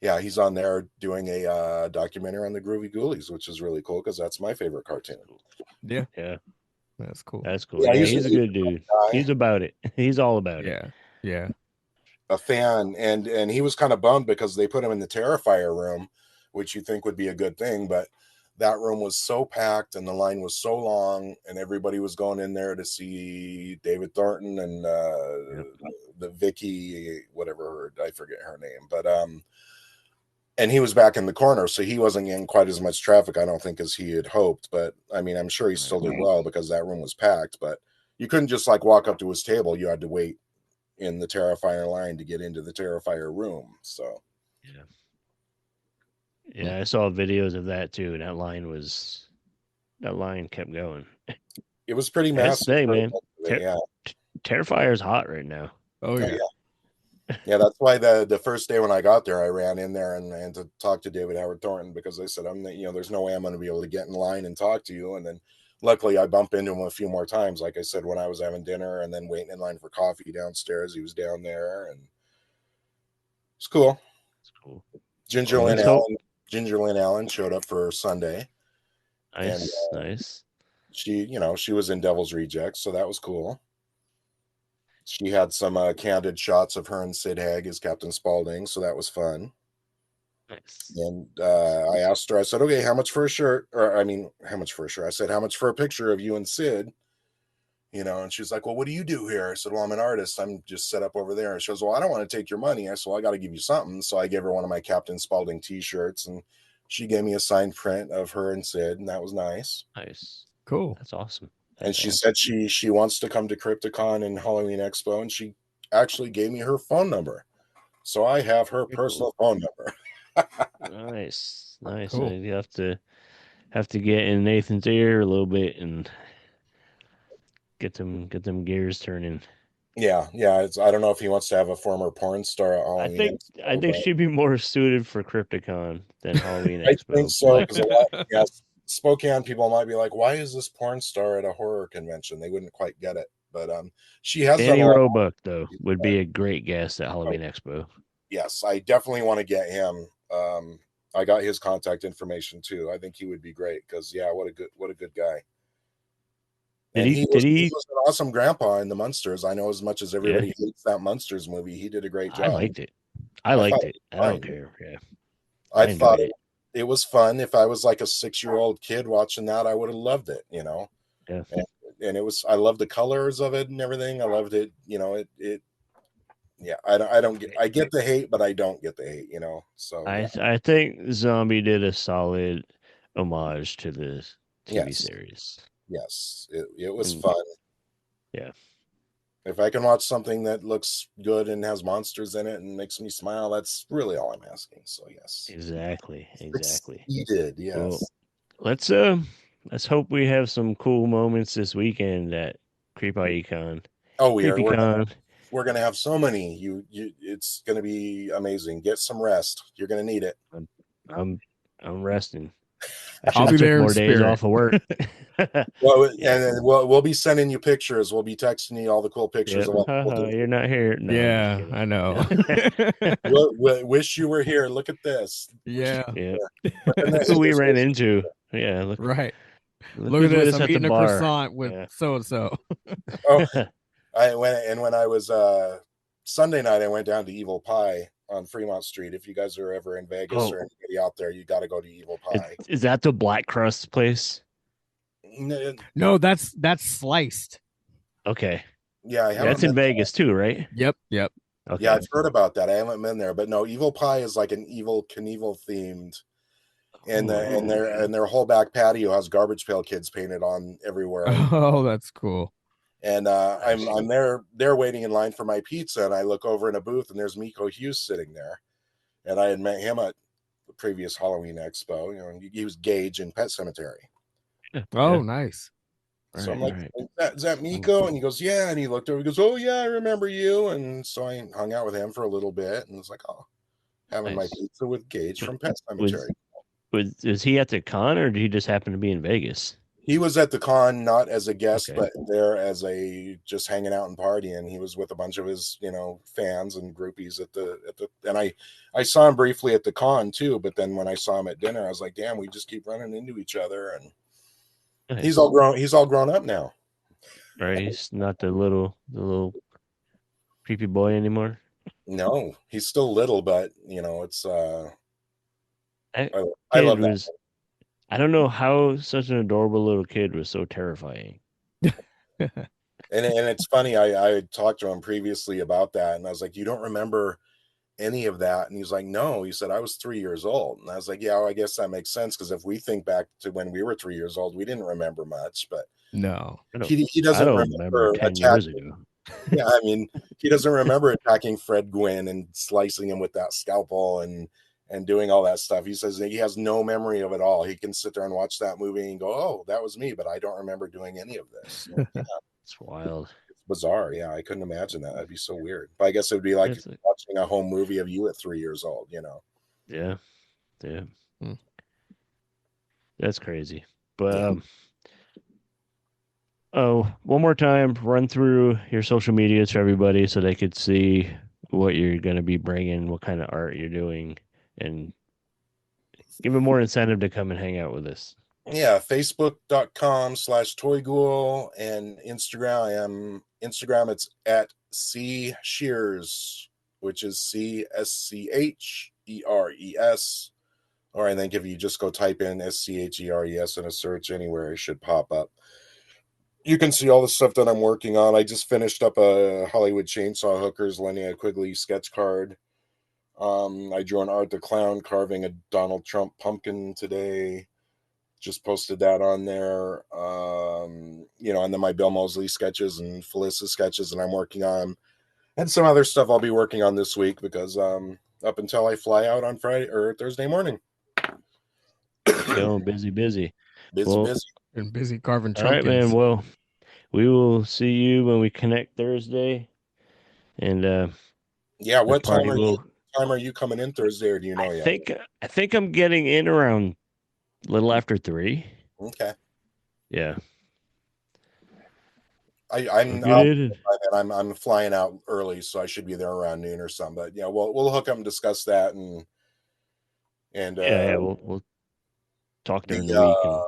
yeah, he's on there doing a documentary on the Groovy Ghoulies, which is really cool because that's my favorite cartoon. Yeah, that's cool. Yeah, he's a good dude. He's about it. He's all about it. Yeah. A fan, and he was kind of bummed because they put him in the Terrifier room, which you think would be a good thing, but that room was so packed and the line was so long, and everybody was going in there to see David Thornton and the Vicky, whatever, I forget her name, but and he was back in the corner, so he wasn't getting quite as much traffic, I don't think, as he had hoped. But I mean, I'm sure he still did well because that room was packed. But you couldn't just like walk up to his table; you had to wait in the Terrifier line to get into the Terrifier room. So yeah, I saw videos of that too, and that line kept going. It was pretty massive. That's the thing, man. Terrifier's hot right now. Oh yeah. Yeah, that's why the first day when I got there, I ran in there and to talk to David Howard Thornton because I said, there's no way I'm going to be able to get in line and talk to you. And then luckily I bumped into him a few more times. Like I said, when I was having dinner and then waiting in line for coffee downstairs, he was down there, and it's cool. It's cool. Ginger Lynn Allen showed up for Sunday. And Nice. she was in Devil's Rejects, so that was cool. She had some candid shots of her and Sid Haig as Captain Spaulding, so that was fun. Nice. And I asked her, I said, okay, how much for a shirt? Or I mean, how much for a shirt? I said, how much for a picture of you and Sid? And she's like, well, what do you do here? I said, well, I'm an artist. I'm just set up over there. And she goes, well, I don't want to take your money. I said, well, I got to give you something. So I gave her one of my Captain Spaulding t-shirts, and she gave me a signed print of her and Sid, and that was nice. Nice. Cool. That's awesome. And she said she wants to come to CreepIE and Halloween Expo, and she actually gave me her phone number. So I have her personal phone number. Nice. Cool. You have to get in Nathan's ear a little bit and get them gears turning. Yeah. I don't know if he wants to have a former porn star at Halloween Expo, I think she'd be more suited for CreepIE than Halloween I Expo. think so, because a lot, Spokane people might be like, why is this porn star at a horror convention? They wouldn't quite get it. But she has Danny done a lot. Roebuck, though, would be a great guest at Halloween Expo. Yes, I definitely want to get him. I got his contact information too. I think he would be great because what a good guy. He was an awesome grandpa in the Munsters. I know as much as everybody hates that Munsters movie, he did a great job. I liked it. I don't care. Yeah. I thought it was fun. If I was like a 6-year-old kid watching that, I would have loved it, Yeah. And it was, I loved the colors of it and everything. I loved it. I get the hate, but I don't get the hate, So I think Zombie did a solid homage to the TV series. Yes, it was fun. Yeah. If I can watch something that looks good and has monsters in it and makes me smile, that's really all I'm asking. So yes. Exactly. He did, yes. Well, let's hope we have some cool moments this weekend at CreepIE Con. Oh, we're gonna have so many. It's gonna be amazing. Get some rest. You're gonna need it. I'm resting. I'll be there. More days off of work. Well, and then we'll be sending you pictures. We'll be texting you all the cool pictures of what we'll do. You're not here. No, yeah, I know. Wish you were here. Look at this. Yeah. Look who we ran into. Yeah. Look at this. I'm eating a croissant with so and so. When I was Sunday night, I went down to Evil Pie on Fremont Street. If you guys are ever in Vegas or anybody out there, you got to go to Evil Pie. Is that the black crust place? No, that's sliced. Okay. Yeah, that's in Vegas too, right? Yep. Okay. Yeah, I've heard about that. I haven't been there, but no, Evil Pie is like an Evil Knievel themed, and their whole back patio has Garbage Pail Kids painted on everywhere. Oh, that's cool. And I'm there waiting in line for my pizza, and I look over in a booth, and there's Miko Hughes sitting there, and I had met him at the previous Halloween Expo. He was Gage in Pet Cemetery. Oh, nice. So I'm like, is that Miko? And he goes, yeah. And he looked over, he goes, oh yeah, I remember you. And so I hung out with him for a little bit, and it's like, having my pizza with Gage from Pet Cemetery. Was he at the con, or did he just happen to be in Vegas? He was at the con, not as a guest, but there as just hanging out and partying. He was with a bunch of his, fans and groupies and I saw him briefly at the con too. But then when I saw him at dinner, I was like, damn, we just keep running into each other. And he's all grown up now. Right. He's not the little creepy boy anymore. No, he's still little, but it's, I love that. I don't know how such an adorable little kid was so terrifying. And it's funny. I talked to him previously about that, and I was like, "You don't remember any of that?" And he's like, "No." He said, "I was 3 years old." And I was like, "Yeah, well, I guess that makes sense because if we think back to when we were 3 years old, we didn't remember much." But no, he doesn't remember 10 years ago. Yeah, I mean, he doesn't remember attacking Fred Gwynn and slicing him with that scalpel and doing all that stuff. He says that he has no memory of it all. He can sit there and watch that movie and go, "Oh, that was me," but I don't remember doing any of this. It's wild. It's bizarre. Yeah, I couldn't imagine that. That'd be so weird. But I guess it would be like watching a home movie of you at 3 years old, Yeah. That's crazy. But one more time, run through your social medias for everybody so they could see what you're going to be bringing, what kind of art you're doing, and give them more incentive to come and hang out with us. Yeah, facebook.com/toyghoul, and Instagram it's at C Scheres, which is CSCHERES. Or I think if you just go type in SCHERES in a search anywhere, it should pop up. You can see all the stuff that I'm working on. I just finished up a Hollywood Chainsaw Hookers Linnea Quigley sketch card. I drew an Art the Clown carving a Donald Trump pumpkin today. Just posted that on there. And then my Bill Moseley sketches and Felissa sketches that I'm working on. And some other stuff I'll be working on this week because up until I fly out on Friday or Thursday morning. Going busy. Busy. And busy carving All right, trumpkins. man. Well, we will see you when we connect Thursday. And yeah, what time are you coming in Thursday, or do you know yet? I think I'm getting in around a little after 3. Okay. Yeah. I'm flying out early, so I should be there around noon or something. But yeah, we'll hook up and discuss that, and we'll talk during the week. And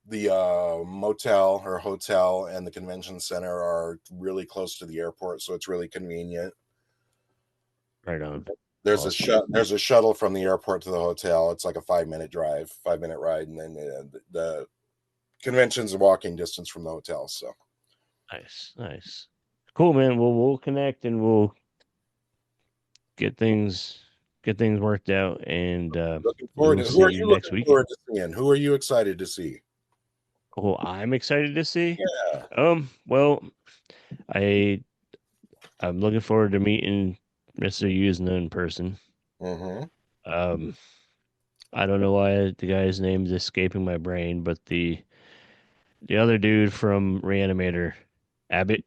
the motel or hotel and the convention center are really close to the airport, so it's really convenient. Right on. There's a shuttle from the airport to the hotel. It's like a 5-minute ride, and then the convention's a walking distance from the hotel. So nice, cool, man. Well, we'll connect and we'll get things worked out. And looking forward to who are you looking forward to seeing? Who are you excited to see? Oh, I'm excited to see. Yeah. Well, I'm looking forward to meeting Mr. Yuzna in person. Mm-hmm. I don't know why the guy's name is escaping my brain, but the other dude from Re-Animator, Abbott.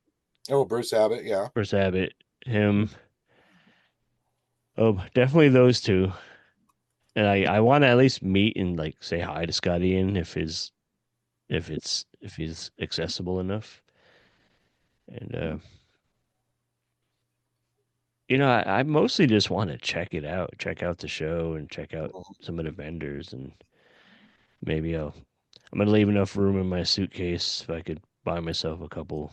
Oh, Bruce Abbott, yeah. Bruce Abbott, him. Oh, definitely those two. And I want to at least meet and like say hi to Scott Ian if he's accessible enough. And I mostly just want to check out the show and check out some of the vendors, and maybe I'm gonna leave enough room in my suitcase if I could buy myself a couple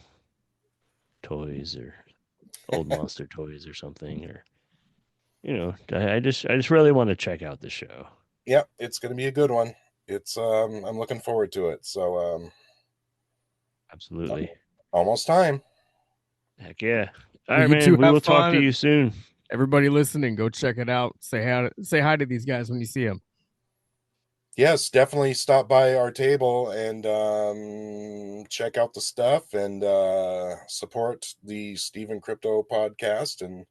toys or old monster toys or something, or I just really want to check out the show. Yep, it's gonna be a good one. It's I'm looking forward to it. So absolutely. Almost time. Heck yeah. All right, man. We will talk to you soon. Everybody listening, go check it out. Say hi to these guys when you see them. Yes, definitely stop by our table and check out the stuff and support the Steve and Crypto podcast and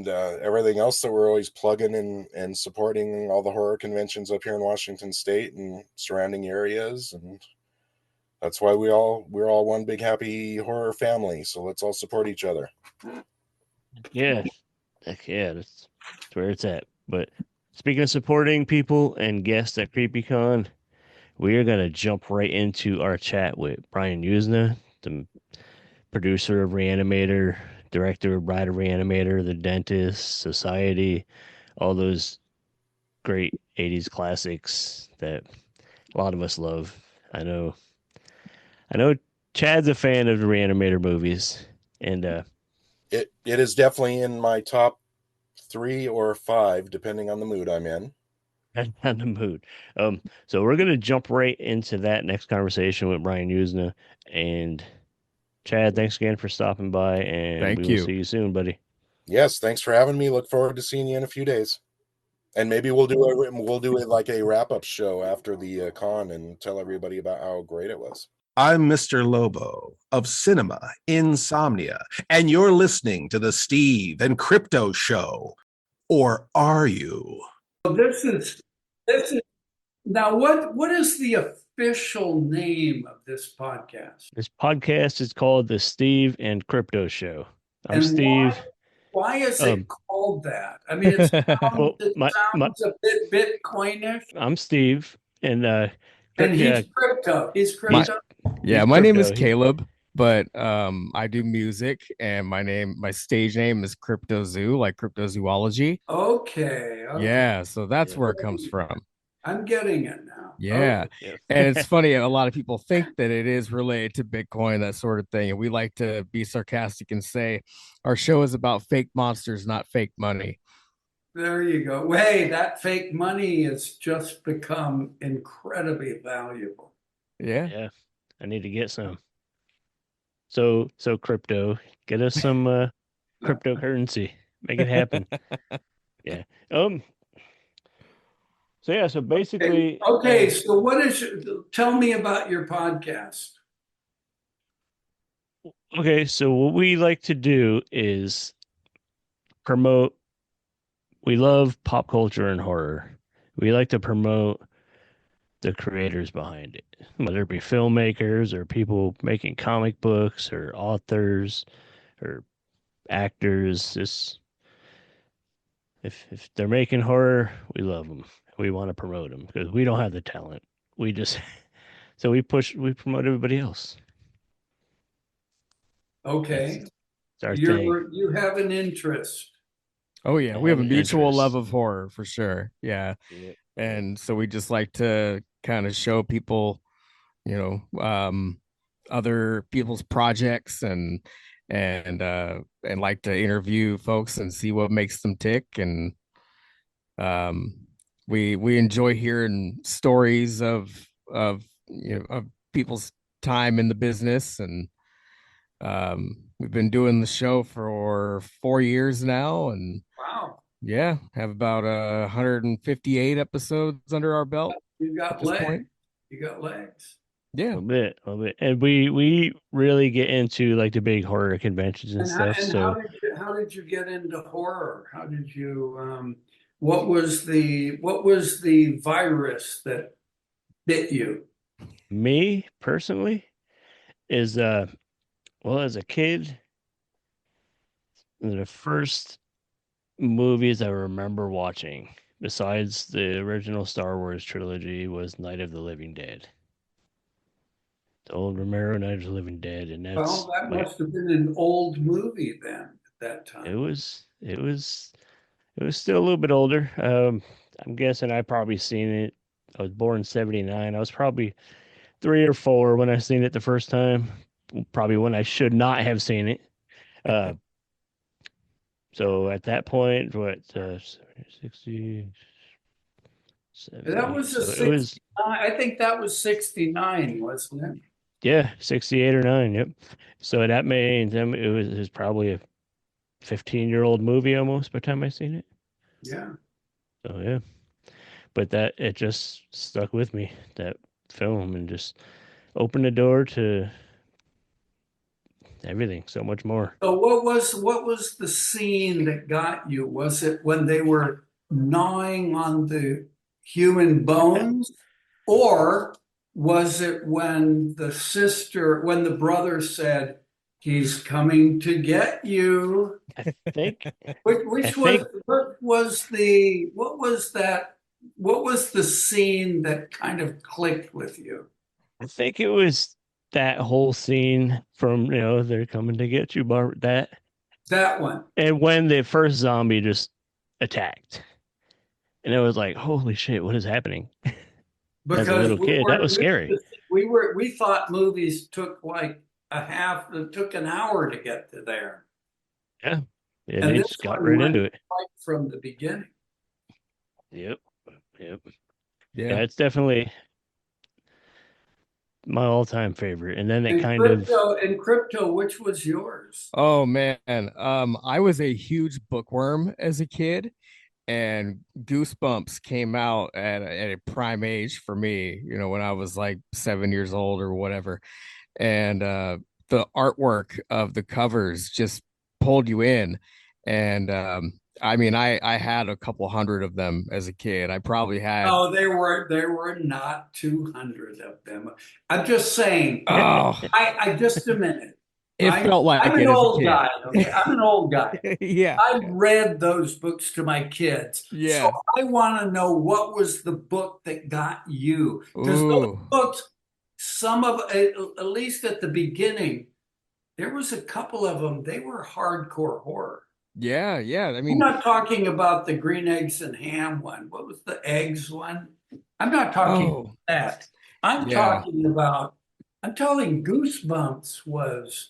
everything else that we're always plugging and supporting all the horror conventions up here in Washington State and surrounding areas. And that's why we're all one big happy horror family. So let's all support each other. Yeah. Heck yeah, that's where it's at. But speaking of supporting people and guests at CreepIE Con, we are going to jump right into our chat with Brian Yuzna, the producer of Re-Animator, director of Bride of Re-Animator, The Dentist, Society, all those great 80s classics that a lot of us love. I know Chad's a fan of the Re-Animator movies, and it is definitely in my top 3 or 5, depending on the mood I'm in. On the mood. So we're gonna jump right into that next conversation with Brian Yuzna. And Chad, thanks again for stopping by, and we will see you soon, buddy. Yes, thanks for having me. Look forward to seeing you in a few days. And maybe we'll do it like a wrap-up show after the con and tell everybody about how great it was. I'm Mr. Lobo of Cinema Insomnia, and you're listening to the Steve and Crypto Show. Or are you? This is now what is the official name of this podcast? This podcast is called the Steve and Crypto Show. I'm Steve. Why is it called that? I mean, it sounds a bit Bitcoinish. I'm Steve, and he's crypto. He's crypto. My name is Caleb, but I do music, and my stage name is Crypto Zoo, like cryptozoology. Okay. Yeah, so that's where it comes from. I'm getting it now. Yeah. Yep. And it's funny, a lot of people think that it is related to Bitcoin, that sort of thing. And we like to be sarcastic and say our show is about fake monsters, not fake money. There you go. Hey, that fake money has just become incredibly valuable. Yeah. Yeah. I need to get some. So crypto, get us some cryptocurrency. Make it happen. Yeah. So basically, Okay. So tell me about your podcast. okay. So what we like to do is promote. We love pop culture and horror. We like to promote the creators behind it, whether it be filmmakers or people making comic books or authors or actors. Just if they're making horror, we love them. We want to promote them because we don't have the talent. We just so we promote everybody else. Okay. It's our thing. You have an interest. Oh yeah, I we have a have an mutual interest. love of horror for sure. Yeah. Yep. And so we just like to kind of show people, other people's projects and like to interview folks and see what makes them tick. And we enjoy hearing stories of of people's time in the business. And we've been doing the show for 4 years now, and Wow. yeah, have about 158 episodes under our belt You at got this legs. point. You got legs. Yeah. A little bit, and we really get into like the big horror conventions and stuff. So How did you get into horror? How did you what was the virus that bit you? me personally is well, as a kid, the first movies I remember watching, besides the original Star Wars trilogy, was Night of the Living Dead. The old Romero Night of the Living Dead, and that's Well, that like must have been an old movie then at that it time. was still a little bit older. I'm guessing I probably seen it. I was born in '79. I was probably 3 or 4 when I seen it the first time. Probably when I should not have seen it. Uh, so at that point, what 60, 70. That was So a it 69. was I think that was 69, wasn't it? yeah, 68 or 9. Yep. So that made it was probably a 15-year-old movie almost by the time I seen it. Yeah. So yeah, but that it just stuck with me, that film, and just opened the door to everything, so much more. So what was the scene that got you? Was it when they were gnawing on the human bones, or was it when the brother said, "He's coming to get you"? I think Which think- what was the what was that? What was the scene that kind of clicked with you? I think it was that whole scene from they're coming to get you, That one. and when the first zombie just attacked, and it was like, holy shit, what is happening? As a little kid, that was scary. We thought movies took like it took an hour to get to there. Yeah, And they this just got one right went into it. right from the beginning. Yep. Yeah, Yeah. it's definitely my all-time favorite. And then it And kind of crypto, which was yours? Oh man. I was a huge bookworm as a kid, and Goosebumps came out at a prime age for me, when I was like 7 years old or whatever. And the artwork of the covers just pulled you in. And I mean, I had a couple hundred of them as a kid. I probably had. Oh, there were not 200 of them. I'm just saying. Oh, I just a minute. it felt like I'm it an as a old kid. guy. Okay, I'm an old guy. Yeah. I've read those books to my kids. Yeah. So I want to know, what was the book that got you? Because those Ooh. books, some of at least at the beginning, there was a couple of them, they were hardcore horror. Yeah. I I'm mean, not talking about the green eggs and ham one. What was the eggs one? I'm not talking Oh, that. I'm yeah. telling Goosebumps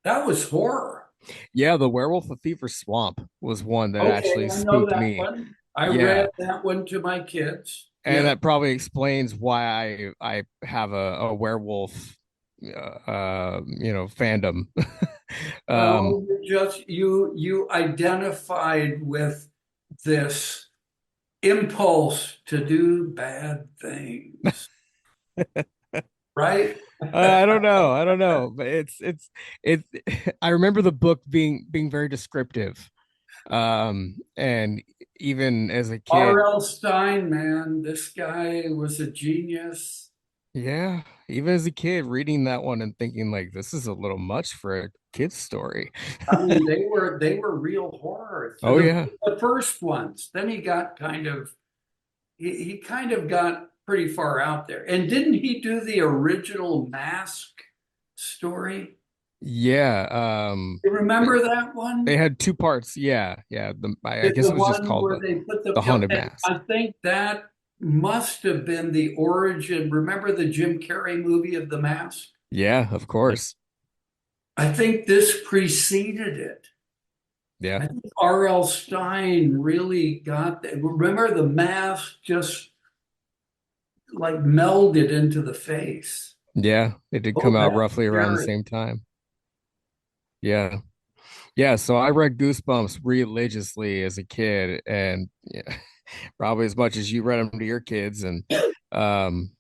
that was horror. Yeah, The Werewolf of Fever Swamp was one that Okay, actually I know spooked that me. one. I Yeah. read that one to my kids. And Yeah. that probably explains why I have a werewolf fandom. Well, you identified with this impulse to do bad things, right? I don't know. I don't know, but it's I remember the book being very descriptive. And even as a kid, R.L. Stein, man, this guy was a genius. yeah, even as a kid reading that one and thinking like this is a little much for a kid's story. I mean, they were real horror. Oh yeah. The first ones. Then he kind of got pretty far out there. And didn't he do the original Mask story? Yeah. You remember that one? They had two parts. Yeah, yeah. I guess The it was just one called where they put the Haunted and Mask. I think that must have been the origin. Remember the Jim Carrey movie of The Mask? Yeah, of course. I think this preceded it. Yeah, I think R.L. Stein really got that. Remember the mask just like melded into the face. yeah. It did Oh, come out that's roughly around the scary. same time. Yeah, yeah. So I read Goosebumps religiously as a kid, and yeah, probably as much as you read them to your kids, and um,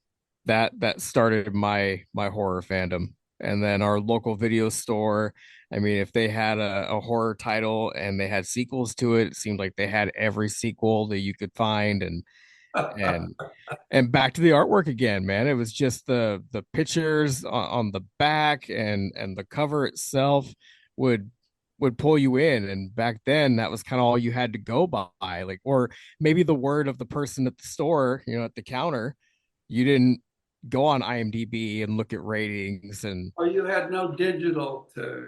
that started my horror fandom. And then our local video store, I mean, if they had a horror title and they had sequels to it, it seemed like they had every sequel that you could find, and and back to the artwork again, man. It was just the pictures on the back and the cover itself would would pull you in. And back then that was kind of all you had to go by, like, or maybe the word of the person at the store, at the counter. You didn't go on IMDb and look at ratings and Or you had no digital to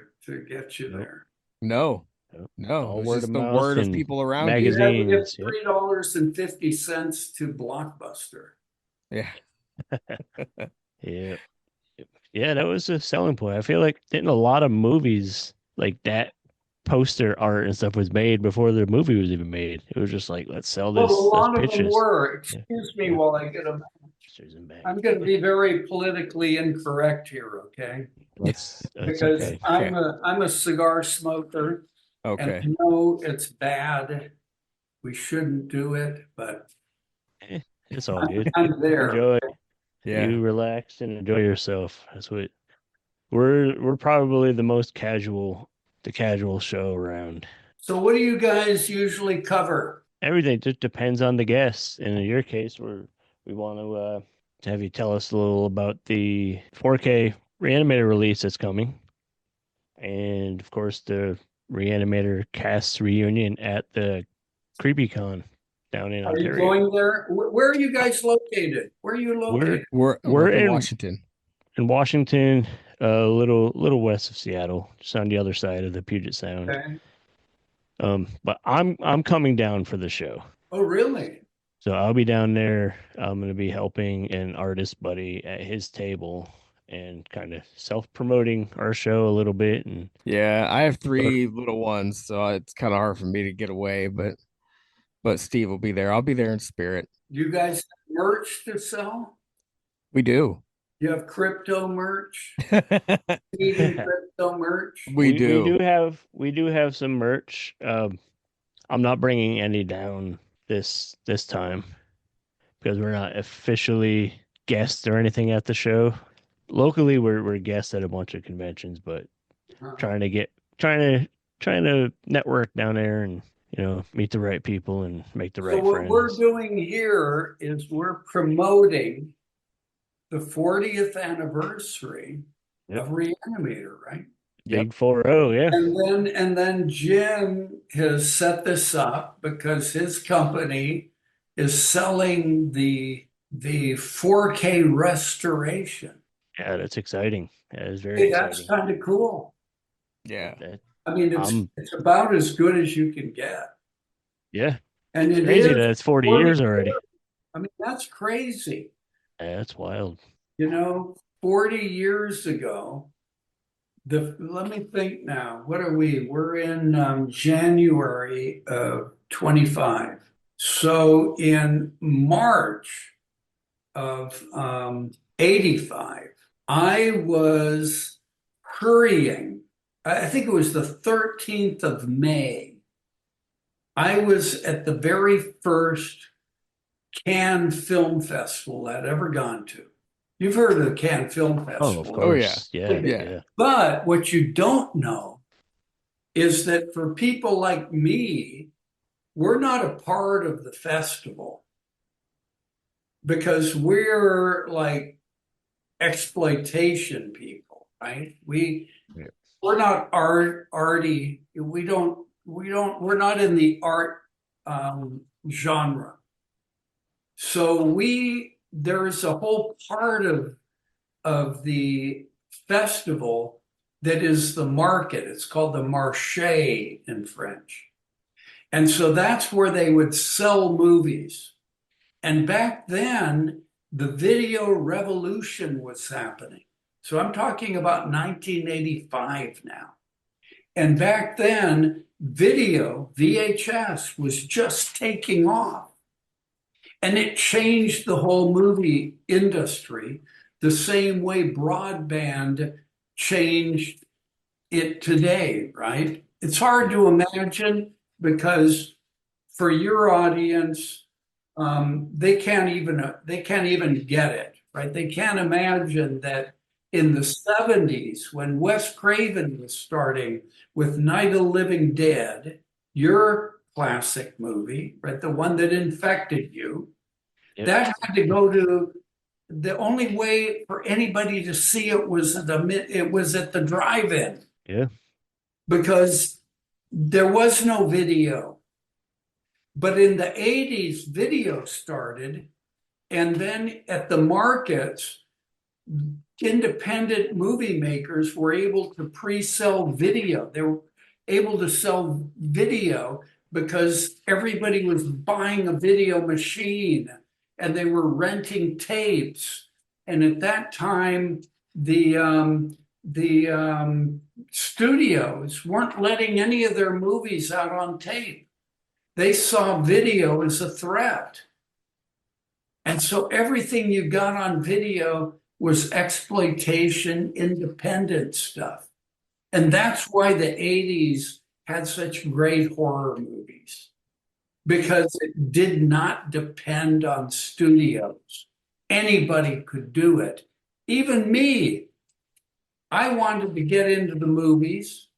get you Nope. there. no, Yep. no, it All was word just of the mouth word of and people around You you. had to give magazines. Yep. $3.50 to Blockbuster. Yeah. Yeah. Yeah, that was a selling point. I feel like in a lot of movies like that poster art and stuff was made before the movie was even made. It was just like, let's sell Well, a this, let's lot of pitch them this. were. Yeah. Excuse me Yeah. while I get them. Posters and bags. I'm going to be very politically incorrect here, okay? That's Because okay. I'm a cigar smoker, and Okay. I know it's bad. We shouldn't do it, but It's all good. I'm there. Enjoy. Yeah. You relax and enjoy yourself. That's what we're probably the casual show around. So what do you guys usually cover? Everything just depends on the guests. And in your case, we want to have you tell us a little about the 4K Re-Animator release that's coming, and of course the Re-Animator cast reunion at the CreepIE Con down in Are you Ontario. going there? Where are you guys located? Where are you located? We're We're up in in Washington. in Washington, a little west of Seattle, just on the other side of the Puget Sound. Okay. But I'm coming down for the show. Oh, really? So I'll be down there. I'm going to be helping an artist buddy at his table and kind of self-promoting our show a little bit. And Yeah, I have three little ones, so it's kind of hard for me to get away, but Steve will be there. I'll be there in spirit. You guys have merch to sell? We do. You have crypto merch? We Eating crypto merch? do. we do have some merch. I'm not bringing any down this time because we're not officially guests or anything at the show. Locally, we're guests at a bunch of conventions, but trying to network down there and meet the right people and make the So right what friends. we're doing here is we're promoting the 40th anniversary Yep. of Re-Animator, right? Big 4-0, yeah. And then Jim has set this up because his company is selling the 4K restoration. Yeah, that's exciting. That is very Hey, that's exciting. kind of cool. Yeah. I mean, it's about as good as you can get. Yeah. And It's it crazy is that it's 40 years already. I mean, that's crazy. That's wild. 40 years ago, let me think now. What are we? We're in January of 25. So in March of 85, I was hurrying. I think it was the 13th of May. I was at the very first Cannes Film Festival I'd ever gone to. You've heard of the Cannes Film Festival. Oh, of course. Yeah. But what you don't know is that for people like me, we're not a part of the festival because we're like exploitation people, right? We're not arty. We're not in the art genre. So there's a whole part of the festival that is the market. It's called the marché in French. And so that's where they would sell movies. And back then, the video revolution was happening. So I'm talking about 1985 now. And back then, video, VHS, was just taking off. And it changed the whole movie industry the same way broadband changed it today, right? It's hard to imagine because for your audience, they can't even get it, right? They can't imagine that in the 70s, when Wes Craven was starting with Night of the Living Dead, your classic movie, right? The one that infected you, that had to go to, the only way for anybody to see it was at the drive-in. Yeah. Because there was no video. But in the 80s, video started. And then at the markets, independent movie makers were able to pre-sell video. They were able to sell video because everybody was buying a video machine and they were renting tapes. And at that time, the studios weren't letting any of their movies out on tape. They saw video as a threat. And so everything you got on video was exploitation, independent stuff. And that's why the 80s had such great horror movies, because it did not depend on studios. Anybody could do it. Even me. I wanted to get into the movies.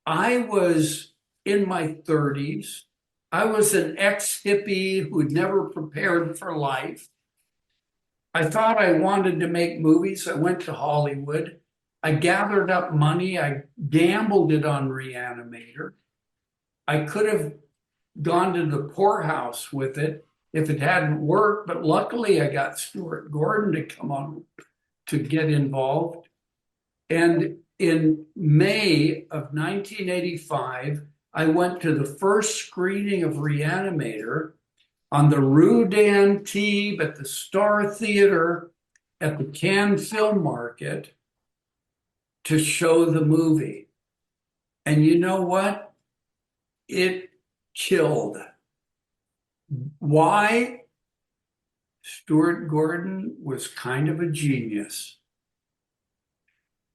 I was in my 30s. I was an ex-hippie who'd never prepared for life. I thought I wanted to make movies. I went to Hollywood. I gathered up money. I gambled it on Re-Animator. I could have gone to the poorhouse with it if it hadn't worked, but luckily I got Stuart Gordon to come on to get involved. And in May of 1985, I went to the first screening of Re-Animator on the Rue d'Antibes at the Star Theater at the Cannes Film Market to show the movie. And you know what? It killed. Why? Stuart Gordon was kind of a genius.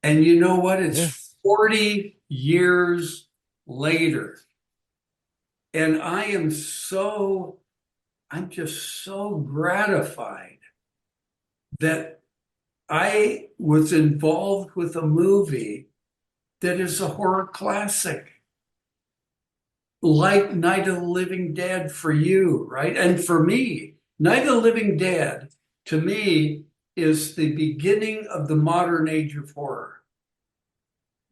And you know what? It's 40 years later. And I'm just so gratified that I was involved with a movie that is a horror classic, like Night of the Living Dead for you, right? And for me, Night of the Living Dead, to me, is the beginning of the modern age of horror.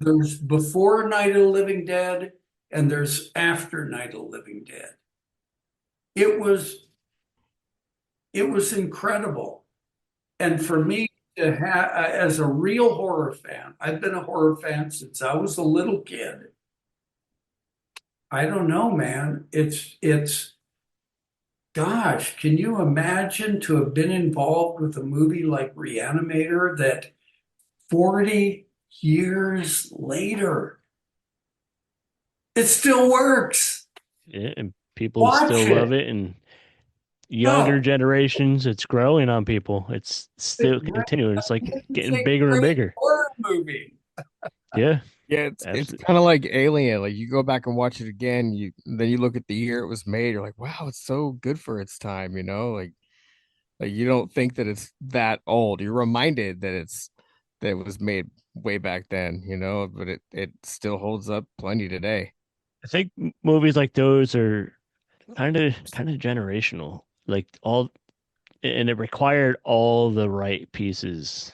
There's before Night of the Living Dead, and there's after Night of the Living Dead. It was incredible. And for me to have, as a real horror fan, I've been a horror fan since I was a little kid. I don't know, man. It's gosh, can you imagine to have been involved with a movie like Re-Animator that 40 years later, it still works? Yeah, and people Watch still love it. it, and younger No, generations, it's growing on people. It's it's still continuing. It's like getting a bigger and great bigger. horror movie. Yeah, Yeah, it's absolutely. kind of like Alien. Like you go back and watch it again, you look at the year it was made, you're like, wow, it's so good for its time, like you don't think that it's that old. You're reminded that it was made way back then, but it still holds up plenty today. I think movies like those are kind of generational. Like all, and it required all the right pieces.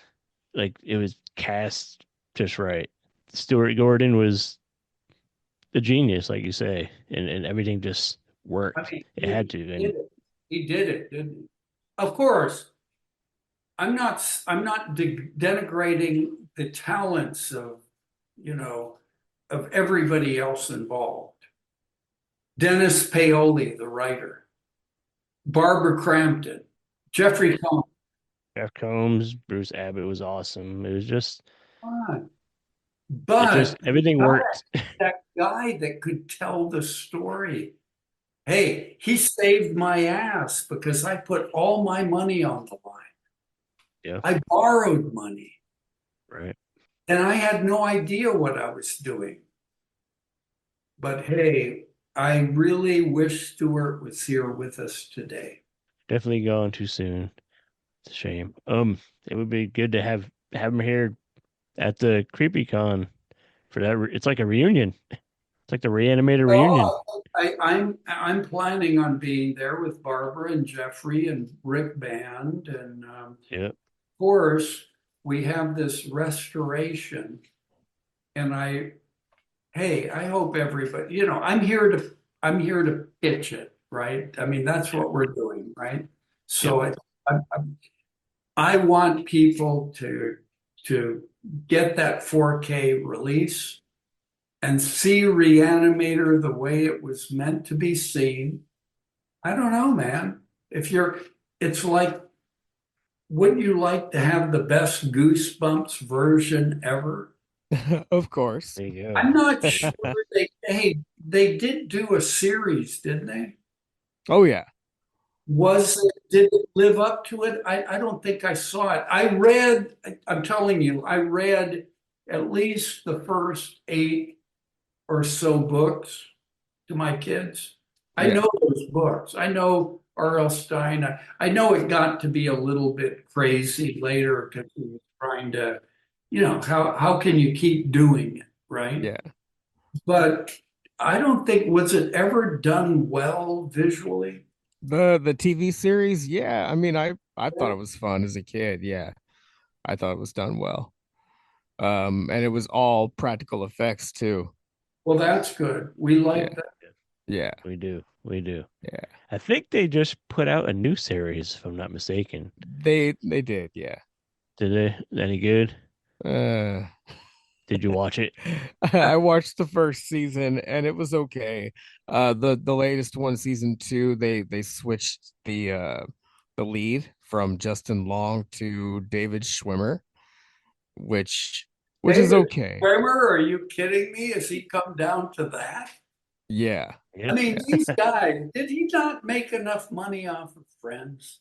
Like it was cast just right. Stuart Gordon was the genius, like you say, and everything just I worked. mean, It had to, did and it. He did it, didn't he? Of course, I'm not denigrating the talents of, you know, of everybody else involved. Dennis Paoli, the writer, Barbara Crampton, Jeffrey Combs. Jeff Combs, Bruce Abbott was awesome. It was just, it just But you everything got worked. that guy that could tell the story. Hey, he saved my ass because I put all my money on the line. Yeah, I borrowed money right. and I had no idea what I was doing. But hey, I really wish Stuart was here with us today. Definitely gone too soon. It's a shame. It would be good to have him here at the CreepIE Con for that. It's like a reunion. It's like the Re-Animator reunion. Oh, I'm planning on being there with Barbara and Jeffrey and Rick Band, and Yep. of course we have this restoration. And hey, I hope everybody, I'm here to pitch it, right? I mean, that's what we're doing, right? Yep. So I want people to get that 4K release and see Re-Animator the way it was meant to be seen. I don't know, man. It's like, wouldn't you like to have the best Goosebumps version ever? Of course. There you go. I'm not sure they did do a series, didn't they? Oh yeah. Did it live up to it? I don't think I saw it. I'm telling you, I read at least the first 8 or so books to my kids. I Yeah. know those books. I know R.L. Stein. I know it got to be a little bit crazy later because he was trying to, how can you keep doing it, right? Yeah. But I don't think, was it ever done well visually? The TV series, yeah. I mean, I thought it was fun as a kid. Yeah. I thought it was done well. And it was all practical effects too. Well, that's good. We like Yeah. that. Yeah. We do. We do. Yeah. I think they just put out a new series, if I'm not mistaken. They did, yeah. Did they? Any good? Uh Did you watch it? I watched the first season and it was okay. The latest one, season 2, they switched the lead from Justin Long to David Schwimmer, which is David okay. Kramer, are you kidding me? Has he come down to that? Yeah. I Yeah. mean, these guys, did he not make enough money off of Friends?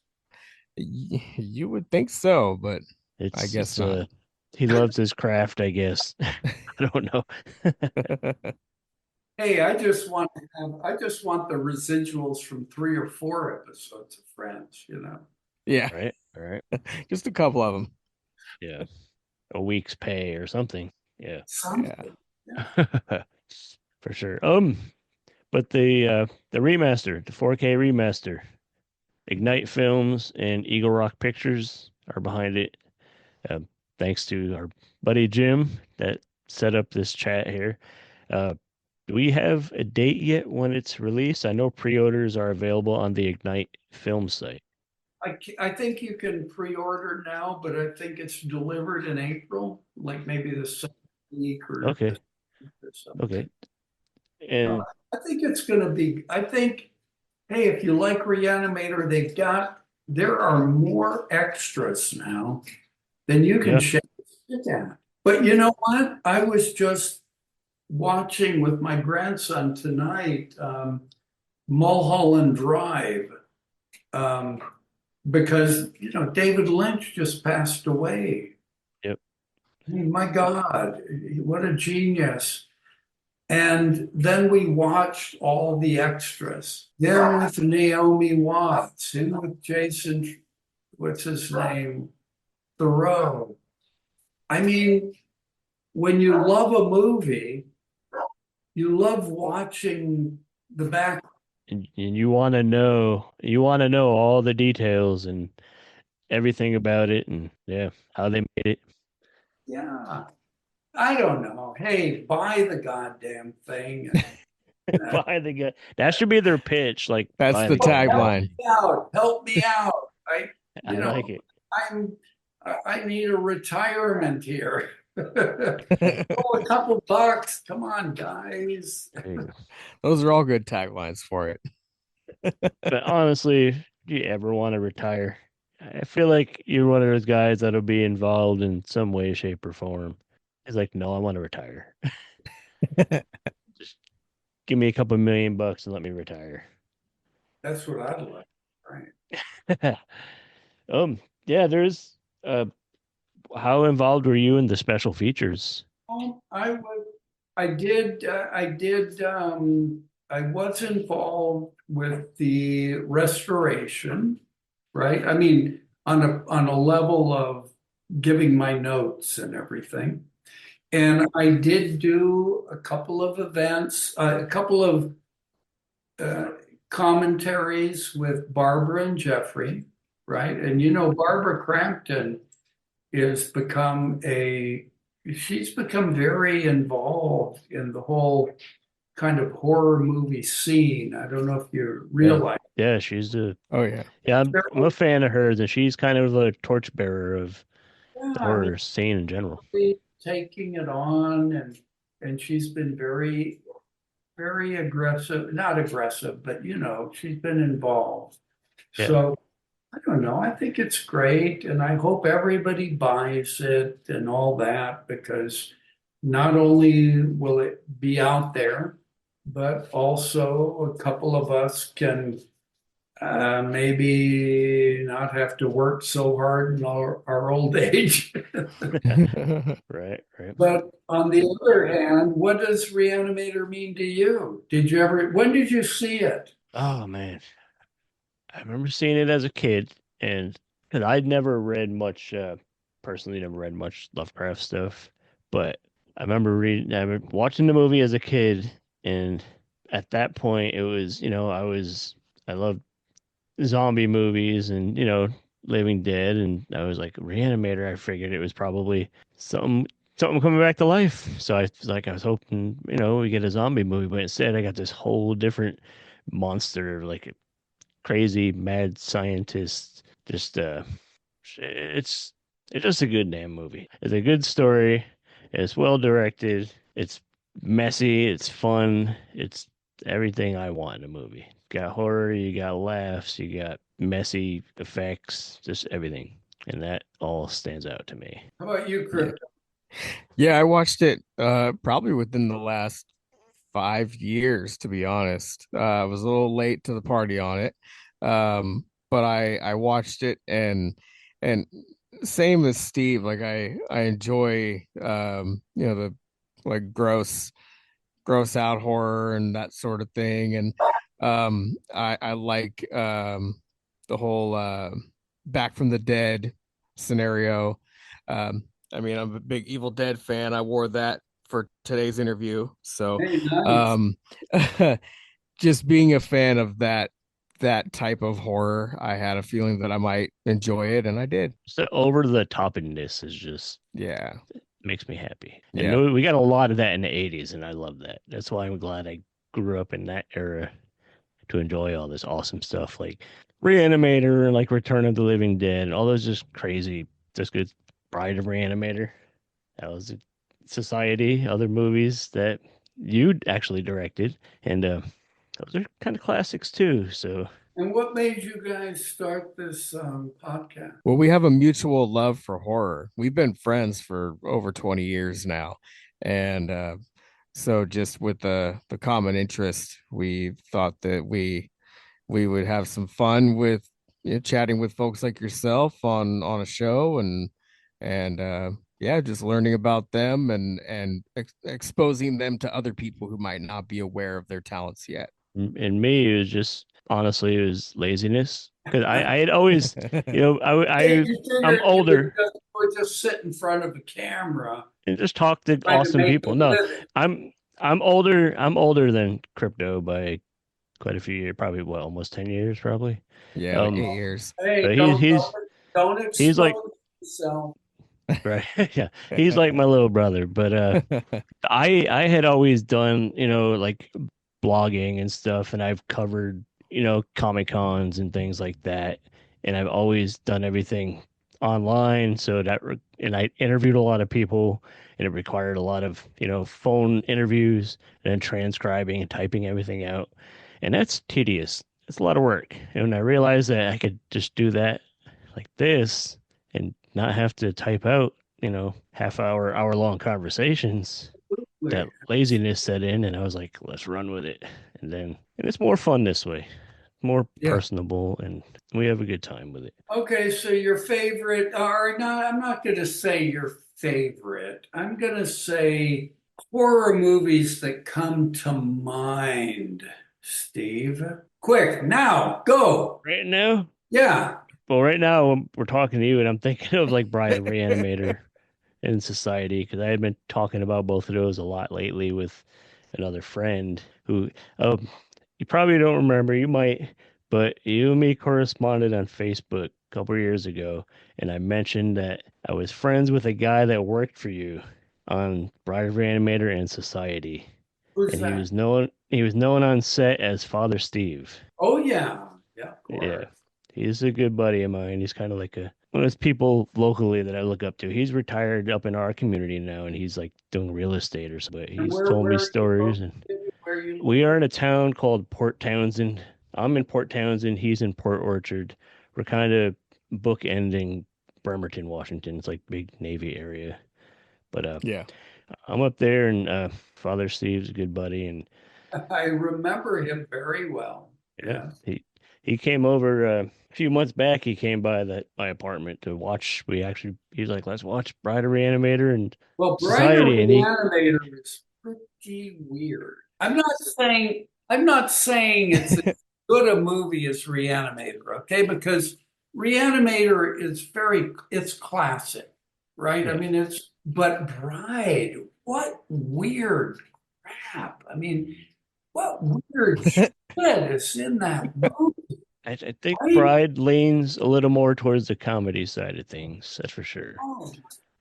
You would think so, but I It's guess not. he loves his craft, I guess. I don't know. Hey, I just want the residuals from 3 or 4 episodes of Friends. Yeah, Right. All right. just a couple of them. Yeah. A week's pay or something. Yeah. Something. For sure. But the remaster, the 4K remaster, Ignite Films and Eagle Rock Pictures are behind it. Uh, Thanks to our buddy Jim that set up this chat here. Uh, do we have a date yet when it's released? I know pre-orders are available on the Ignite Film site. I think you can pre-order now, but I think it's delivered in April, like maybe the second week or Okay. something. Okay. And I think it's going to be. I think hey, if you like Re-Animator, there are more extras now than you can Yeah. shake a stick at. But you know what? I was just watching with my grandson tonight, Mulholland Drive, um, because David Lynch just passed away. Yep. I mean, my God, what a genius. And then we watched all the extras. There with Naomi Watts, in with Jason, what's his name? Thoreau. I mean, when you love a movie, you love watching the back. And you want to know all the details and everything about it, and yeah, how they made it. Yeah, I don't know. Hey, buy the goddamn thing. Buy the guy. That should be their pitch. Like, That's buy the the guy. tagline. Help me out. I like it. I need a retirement here. Oh, a couple bucks. Come on, guys. There you go. Those are all good taglines for it. But honestly, do you ever want to retire? I feel like you're one of those guys that'll be involved in some way, shape, or form. It's like, no, I want to retire. Just give me a couple $1,000,000 and let me retire. That's what I'd like. Right. Yeah, there's how involved were you in the special features? I was involved with the restoration, right? I mean, on a level of giving my notes and everything. And I did do a couple of events, a couple of commentaries with Barbara and Jeffrey, right? And Barbara Crampton she's become very involved in the whole kind of horror movie scene. I don't know if you realize. Yeah, she's Oh yeah. Yeah, I'm a fan of hers, and she's kind of the torchbearer of the Yeah, horror scene in general. taking it on, and she's been very, very aggressive, not aggressive, but she's been involved. Yeah. So I don't know. I think it's great, and I hope everybody buys it and all that, because not only will it be out there, but also a couple of us can maybe not have to work so hard in our old age. Right. But on the other hand, what does Re-Animator mean to you? When did you see it? Oh man, I remember seeing it as a kid, and because I'd never read much, personally, never read much Lovecraft stuff, but I remember watching the movie as a kid, and at that point, it was, I loved zombie movies and, Living Dead, and I was like, Re-Animator, I figured it was probably something coming back to life. So I was hoping, we get a zombie movie, but instead I got this whole different monster, like a crazy mad scientist. Just it's just a good damn movie. It's a good story. It's well directed. It's messy. It's fun. It's everything I want in a movie. You got horror. You got laughs. You got messy effects. Just everything, and that all stands out to me. How about you, Chris? Yeah, I watched it probably within the last 5 years, to be honest. I was a little late to the party on it. But I watched it, and same as Steve, like I enjoy the like gross out horror and that sort of thing. And I like the whole Back from the Dead scenario. I mean, I'm a big Evil Dead fan. I wore that for today's interview. So Hey, nice. just being a fan of that type of horror, I had a feeling that I might enjoy it, and I did. Just the over the topiness is just Yeah. makes me happy. Yeah. And we got a lot of that in the 80s, and I love that. That's why I'm glad I grew up in that era to enjoy all this awesome stuff like Re-Animator and like Return of the Living Dead and all those just crazy, just good Bride of Re-Animator. That was Society, other movies that you actually directed. And those are kind of classics too. So And what made you guys start this podcast? Well, we have a mutual love for horror. We've been friends for over 20 years now. And so just with the common interest, we thought that we would have some fun with chatting with folks like yourself on a show and yeah, just learning about them and exposing them to other people who might not be aware of their talents yet. and me, it was just honestly, it was laziness because I had always, You I'm figured older you would just sit in front of a camera and just talk to trying to awesome make people. a No, living. I'm older. I'm older than Crypto by quite a few years, probably almost 10 years, probably. Yeah, like 8 years. Hey, But don't he's like expose yourself. right, yeah, he's like my little brother. But I had always done, like blogging and stuff, and I've covered, Comic Cons and things like that, and I've always done everything online. So and I interviewed a lot of people, and it required a lot of, phone interviews and then transcribing and typing everything out, and that's tedious. It's a lot of work. And I realized that I could just do that like this and not have to type out, half hour long conversations. That laziness set in, and I was like, let's run with it. And it's more fun this way, more Yeah. personable, and we have a good time with it. Okay, so your favorite, or no, I'm not going to say your favorite. I'm going to say horror movies that come to mind, Steve. Quick, now, go. Right now, Yeah. well, right now we're talking to you, and I'm thinking of like Bride Re-Animator and Society, because I had been talking about both of those a lot lately with another friend who, you probably don't remember, you might, but you and me corresponded on Facebook a couple of years ago, and I mentioned that I was friends with a guy that worked for you on Bride of Reanimator and Society, Who's and that? he was known on set as Father Steve. Oh, yeah. Yeah, of course. Yeah, he's a good buddy of mine. He's kind of like one of those people locally that I look up to. He's retired up in our community now, and he's like doing real estate or something. But And he's where told are me you stories, and located? Where you we are in a town called Port Townsend. I'm in Port Townsend. He's in Port Orchard. We're kind of bookending Bremerton, Washington. It's like big Navy area. But Yeah. I'm up there, and Father Steve's a good buddy, and I remember him very well. yeah, he came over a few months back. He came by my apartment to watch. He was like, let's watch Bride of Reanimator and Well, Society, and he Reanimator is pretty weird. I'm not saying it's as good a movie as Reanimator, okay? Because Reanimator is it's classic, right? I Yeah. mean, but Bride, what weird crap. I mean, what weird shit is in that movie? I think Right? Bride leans a little more towards the comedy side of things. That's for sure. Oh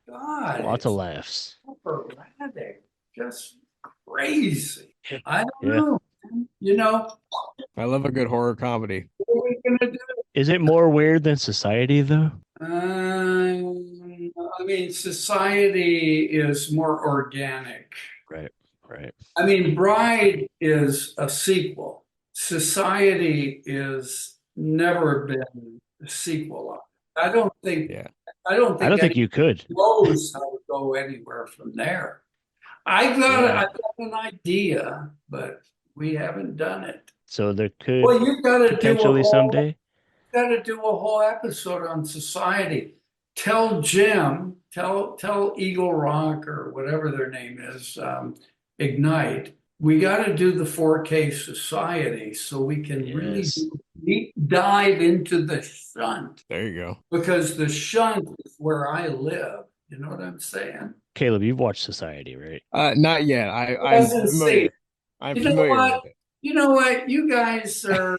my God. Lots of It's laughs. operatic, just crazy. Yeah. I don't Yeah. know. You know, I love a good horror comedy. what are we gonna do? Is it more weird than Society though? I mean, society is more organic. Right. Right. I mean, Bride is a sequel. Society is never been a sequel. I don't think. Yeah. I don't I don't think think you could. anyone knows how to go anywhere from there. I've got an idea, but we haven't done it. So there could Well, you've got to do potentially someday. got to do a whole episode on society. Tell Jim, tell Eagle Rock or whatever their name is, Ignite. We got to do the 4K society so we can really Yes. do a deep dive into the shunt, There you go. because the shunt is where I live. You know what I'm saying? Caleb, you've watched Society, right? Not yet. I'm Doesn't familiar. see. I'm You know familiar what? with it. You know what? You guys are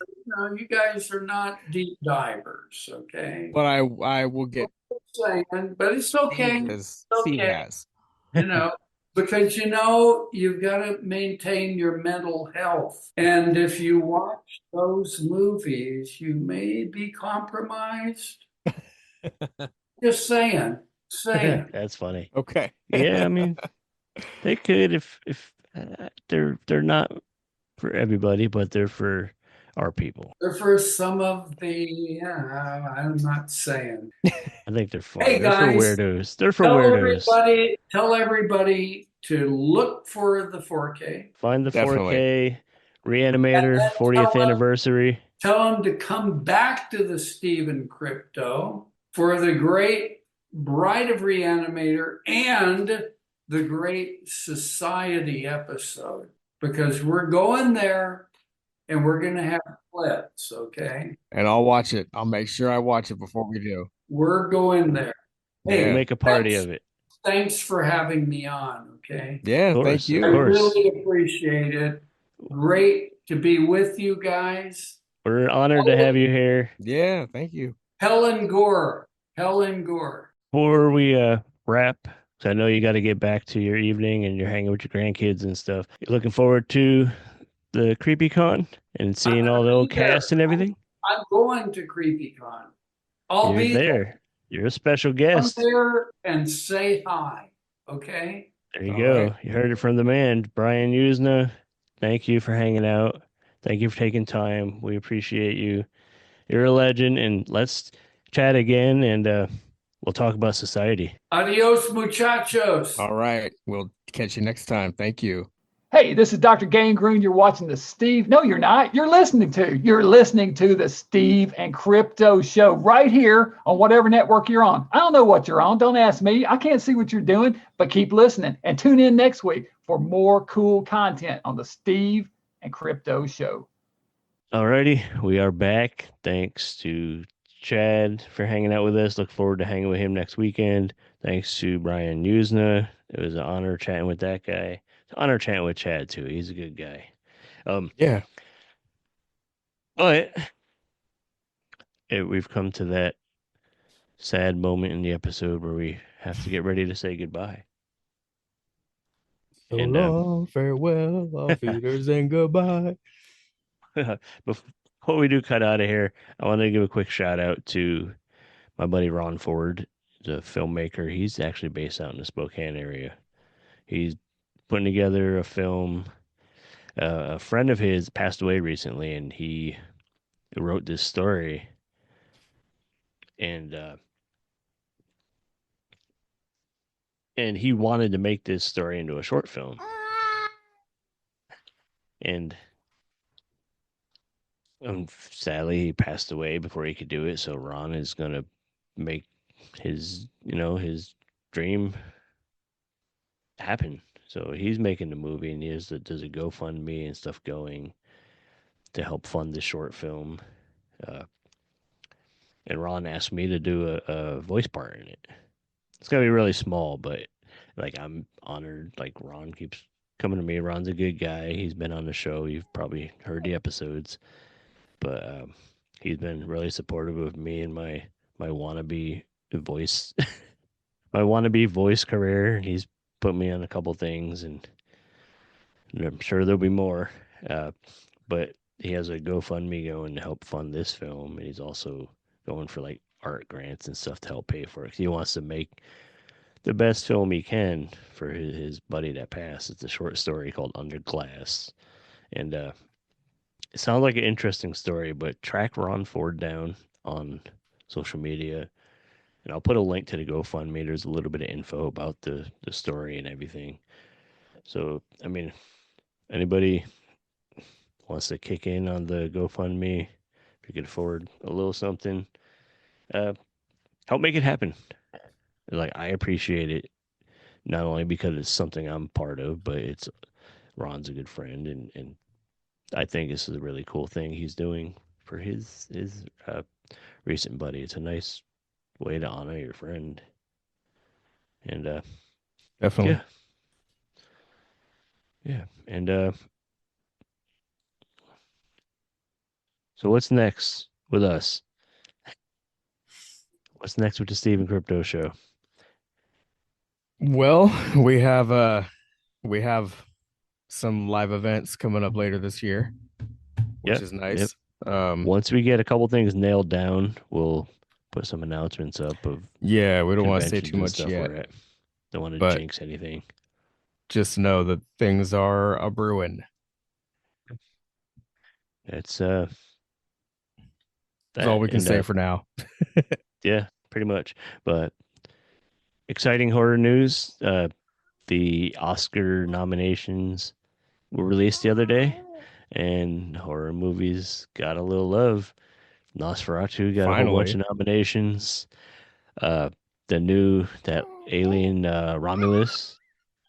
not deep divers, okay? But I will get Saying, but it's okay. as Okay. Steve has. You know, because you've got to maintain your mental health. And if you watch those movies, you may be compromised. Just saying. That's funny. Okay. Yeah, I mean, they could if they're not for everybody, but they're for our people. They're for some of the, I'm not saying. I think they're fun. Hey They're for guys, weirdos. They're for weirdos. tell everybody to look for the 4K. Find the Definitely. 4K Re-Animator And 40th anniversary. Tell them to come back to the Steve and Crypto for the great Bride of Re-Animator and the great Society episode, because we're going there and we're going to have clips, okay? And I'll watch it. I'll make sure I watch it before we do. We're going there. We'll Hey, make a party of it. thanks for having me on, okay? Yeah, Of course, thank you. I of course. really appreciate it. Great to be with you guys. We're honored to have you here. Yeah, thank you. Helen Gore. Before we wrap, so I know you got to get back to your evening and you're hanging with your grandkids and stuff. You're looking forward to the CreepIE Con and seeing all the old cast and everything? I'm going to CreepIE Con. I'll You're be there. You're a special Come guest. there and say hi, okay? There you All go. right. You heard it from the man, Brian Yuzna. Thank you for hanging out. Thank you for taking time. We appreciate you. You're a legend, and let's chat again, and we'll talk about society. Adios, muchachos. All right. We'll catch you next time. Thank you. Hey, this is Dr. Gangrene. You're watching the Steve. No, you're not. You're listening to the Steve and Crypto Show right here on whatever network you're on. I don't know what you're on. Don't ask me. I can't see what you're doing, but keep listening and tune in next week for more cool content on the Steve and Crypto Show. Alrighty, we are back. Thanks to Chad for hanging out with us. Look forward to hanging with him next weekend. Thanks to Brian Yuzna. It was an honor chatting with that guy. It's an honor chatting with Chad too. He's a good guy. Yeah. But we've come to that sad moment in the episode where we have to get ready to say goodbye. So And, long, farewell, auf Wiedersehen, goodbye. Before we do cut out of here, I want to give a quick shout out to my buddy Ron Ford, the filmmaker. He's actually based out in the Spokane area. He's putting together a film. A friend of his passed away recently, and he wrote this story. And he wanted to make this story into a short film. And sadly, he passed away before he could do it. So Ron is gonna make his dream happen. So he's making the movie, and does a GoFundMe and stuff going to help fund the short film. And Ron asked me to do a voice part in it. It's gonna be really small, but like I'm honored. Like Ron keeps coming to me. Ron's a good guy. He's been on the show. You've probably heard the episodes. But he's been really supportive of me and my wannabe voice, my wannabe voice career. He's put me on a couple things, and I'm sure there'll be more. But he has a GoFundMe going to help fund this film, and he's also going for like art grants and stuff to help pay for it. He wants to make the best film he can for his buddy that passed. It's a short story called Under Glass, and it sounds like an interesting story, but track Ron Ford down on social media, and I'll put a link to the GoFundMe. There's a little bit of info about the story and everything. So, I mean, anybody wants to kick in on the GoFundMe, if you could afford a little something, help make it happen. Like, I appreciate it, not only because it's something I'm part of, but it's Ron's a good friend, and I think this is a really cool thing he's doing for his recent buddy. It's a nice way to honor your friend. And Definitely. yeah. And so what's next with us? What's next with the Steve and Crypto Show? Well, we have some live events coming up later this year, which is nice. Once we get a couple things nailed down, we'll put some announcements up of we don't want to say too much yet. Don't want to jinx anything. Just know that things are a brewing. It's That's all we can say for now. Yeah, pretty much. But exciting horror news. The Oscar nominations were released the other day, and horror movies got a little love. Nosferatu got a whole bunch Finally. of nominations. That alien Romulus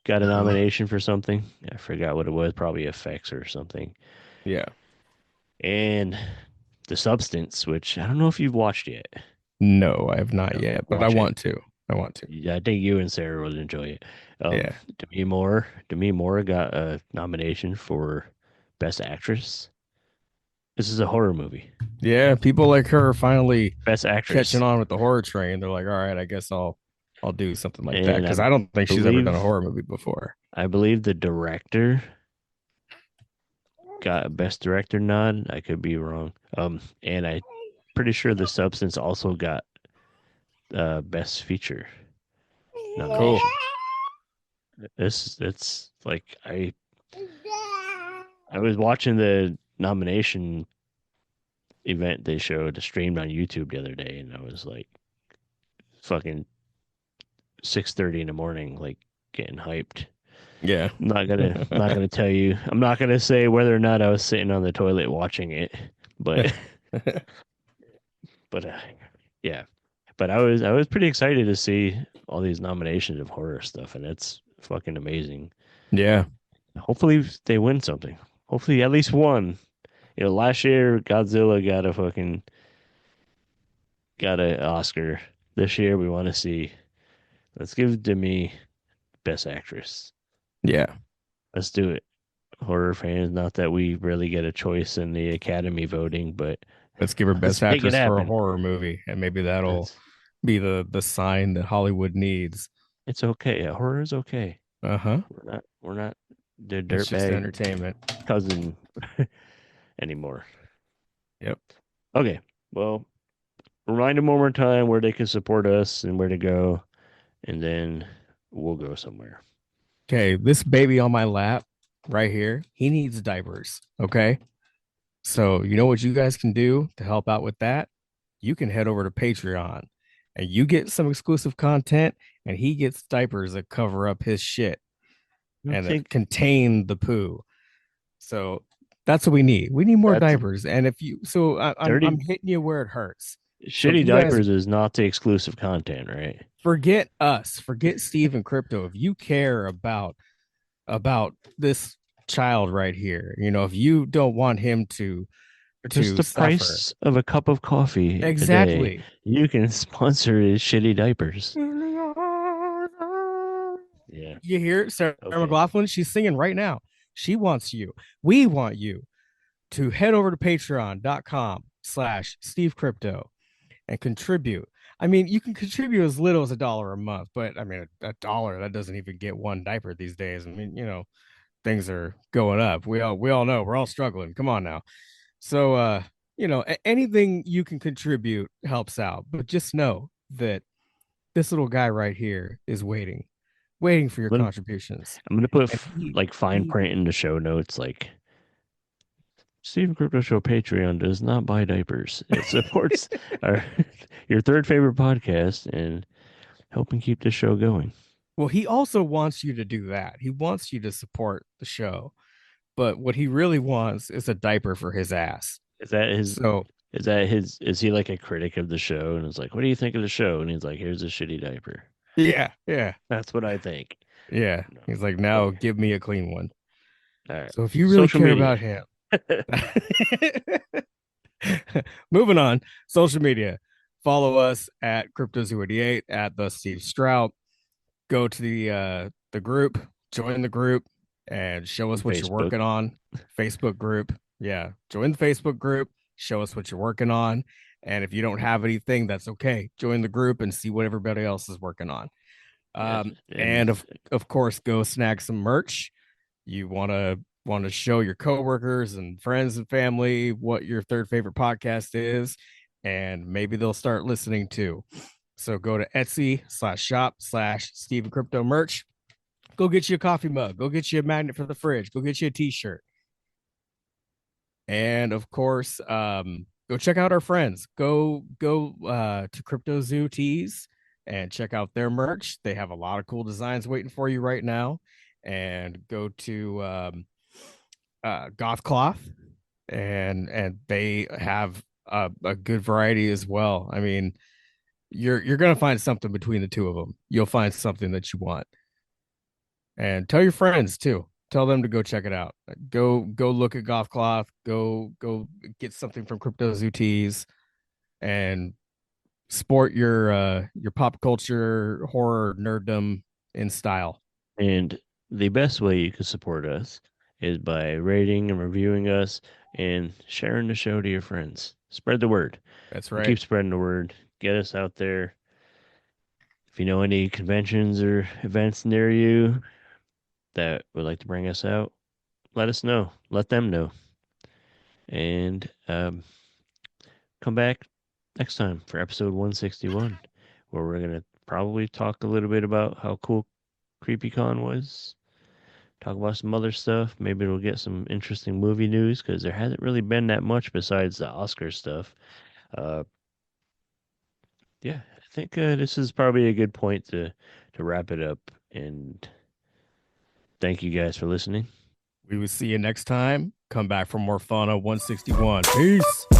got a nomination for something. I forgot what it was, probably effects or something. Yeah. And The Substance, which I don't know if you've watched yet. No, I have not No, yet, but I watch it. want to. I want to. Yeah, I think you and Sarah would enjoy it. Yeah. Demi Moore got a nomination for Best Actress. This is a horror movie. Yeah, people like her are finally Best Actress. catching on with the horror train. They're like, all right, I guess I'll do something like that, And because I I don't think she's ever done a believe- horror movie before. I believe the director got a Best Director nod. I could be wrong. And I'm pretty sure The Substance also got Best Feature nomination. It's like I was watching the nomination event they showed streamed on YouTube the other day, and I was like, fucking 6:30 in the morning, like getting hyped. Yeah. I'm not gonna tell you. I'm not gonna say whether or not I was sitting on the toilet watching it, but but yeah. But I was pretty excited to see all these nominations of horror stuff, and it's fucking amazing. Yeah. Hopefully they win something. Hopefully at least one. You know, last year Godzilla got an Oscar. This year we want to see. Let's give Demi Best Actress. Yeah. Let's do it. Horror fans, not that we really get a choice in the Academy voting, but Let's give her Best make it Actress for a happen. horror movie, and maybe that'll be the sign that Hollywood needs. It's okay. Horror is okay. Uh-huh. We're not the It's just dirtbag entertainment. cousin anymore. Yep. Okay. Well, remind them one more time where they can support us and where to go, and then we'll go somewhere. Okay, this baby on my lap right here, he needs diapers. Okay. So you know what you guys can do to help out with that? You can head over to Patreon and you get some exclusive content, and he gets diapers that cover up his shit and that contain the poo. So that's what we need. We need more diapers. And if you, I'm hitting you where it hurts. Shitty diapers is not the exclusive content, right? Forget us. Forget Steve and Crypto. If you care about this child right here, you know, if you don't want him to just the suffer. price of a cup of coffee. Exactly. A day, you can sponsor his shitty diapers. Yeah. You hear Sarah McLaughlin? She's singing right now. She wants you. We want you to head over to patreon.com/Steve Crypto and contribute. I mean, you can contribute as little as $1 a month, but I mean, a dollar, that doesn't even get one diaper these days. I mean, you know, things are going up. We all know we're all struggling. Come on now. So, you know, anything you can contribute helps out, but just know that this little guy right here is waiting for your contributions. I'm going to put like fine print in the show notes, like Steve Crypto Show Patreon does not buy diapers. It supports your third favorite podcast and helping keep the show going. Well, he also wants you to do that. He wants you to support the show. But what he really wants is a diaper for his ass. Is he like a critic of the show? And it's like, what do you think of the show? And he's like, here's a shitty diaper. Yeah. That's what I think. Yeah. He's like, now give me a clean one. All right. So if you really care about him. Moving on, social media. Follow us at Crypto088 at the Steve Strout. Go to the group, join the group, and show us what you're working on. Facebook group. Yeah. Join the Facebook group. Show us what you're working on. And if you don't have anything, that's okay. Join the group and see what everybody else is working on. And of course, go snag some merch. You want to show your coworkers and friends and family what your third favorite podcast is, and maybe they'll start listening too. So go to Etsy/shop/Steve Crypto merch. Go get you a coffee mug. Go get you a magnet for the fridge. Go get you a t-shirt. And of course, go check out our friends. Go to Crypto Zoo Tees and check out their merch. They have a lot of cool designs waiting for you right now. And go to Goth Cloth, and they have a good variety as well. I mean, you're gonna find something between the two of them. You'll find something that you want. And tell your friends too. Tell them to go check it out. Go look at Goth Cloth. Go get something from Crypto Zoo Tees and sport your pop culture horror nerddom in style. And the best way you can support us is by rating and reviewing us and sharing the show to your friends. Spread the word. That's And right. keep spreading the word. Get us out there. If you know any conventions or events near you that would like to bring us out, let us know. Let them know. And come back next time for episode 161, where we're going to probably talk a little bit about how cool CreepIE Con was. Talk about some other stuff. Maybe we'll get some interesting movie news because there hasn't really been that much besides the Oscar stuff. Yeah, I think this is probably a good point to wrap it up. And thank you guys for listening. We will see you next time. Come back for more fun on 161. Peace.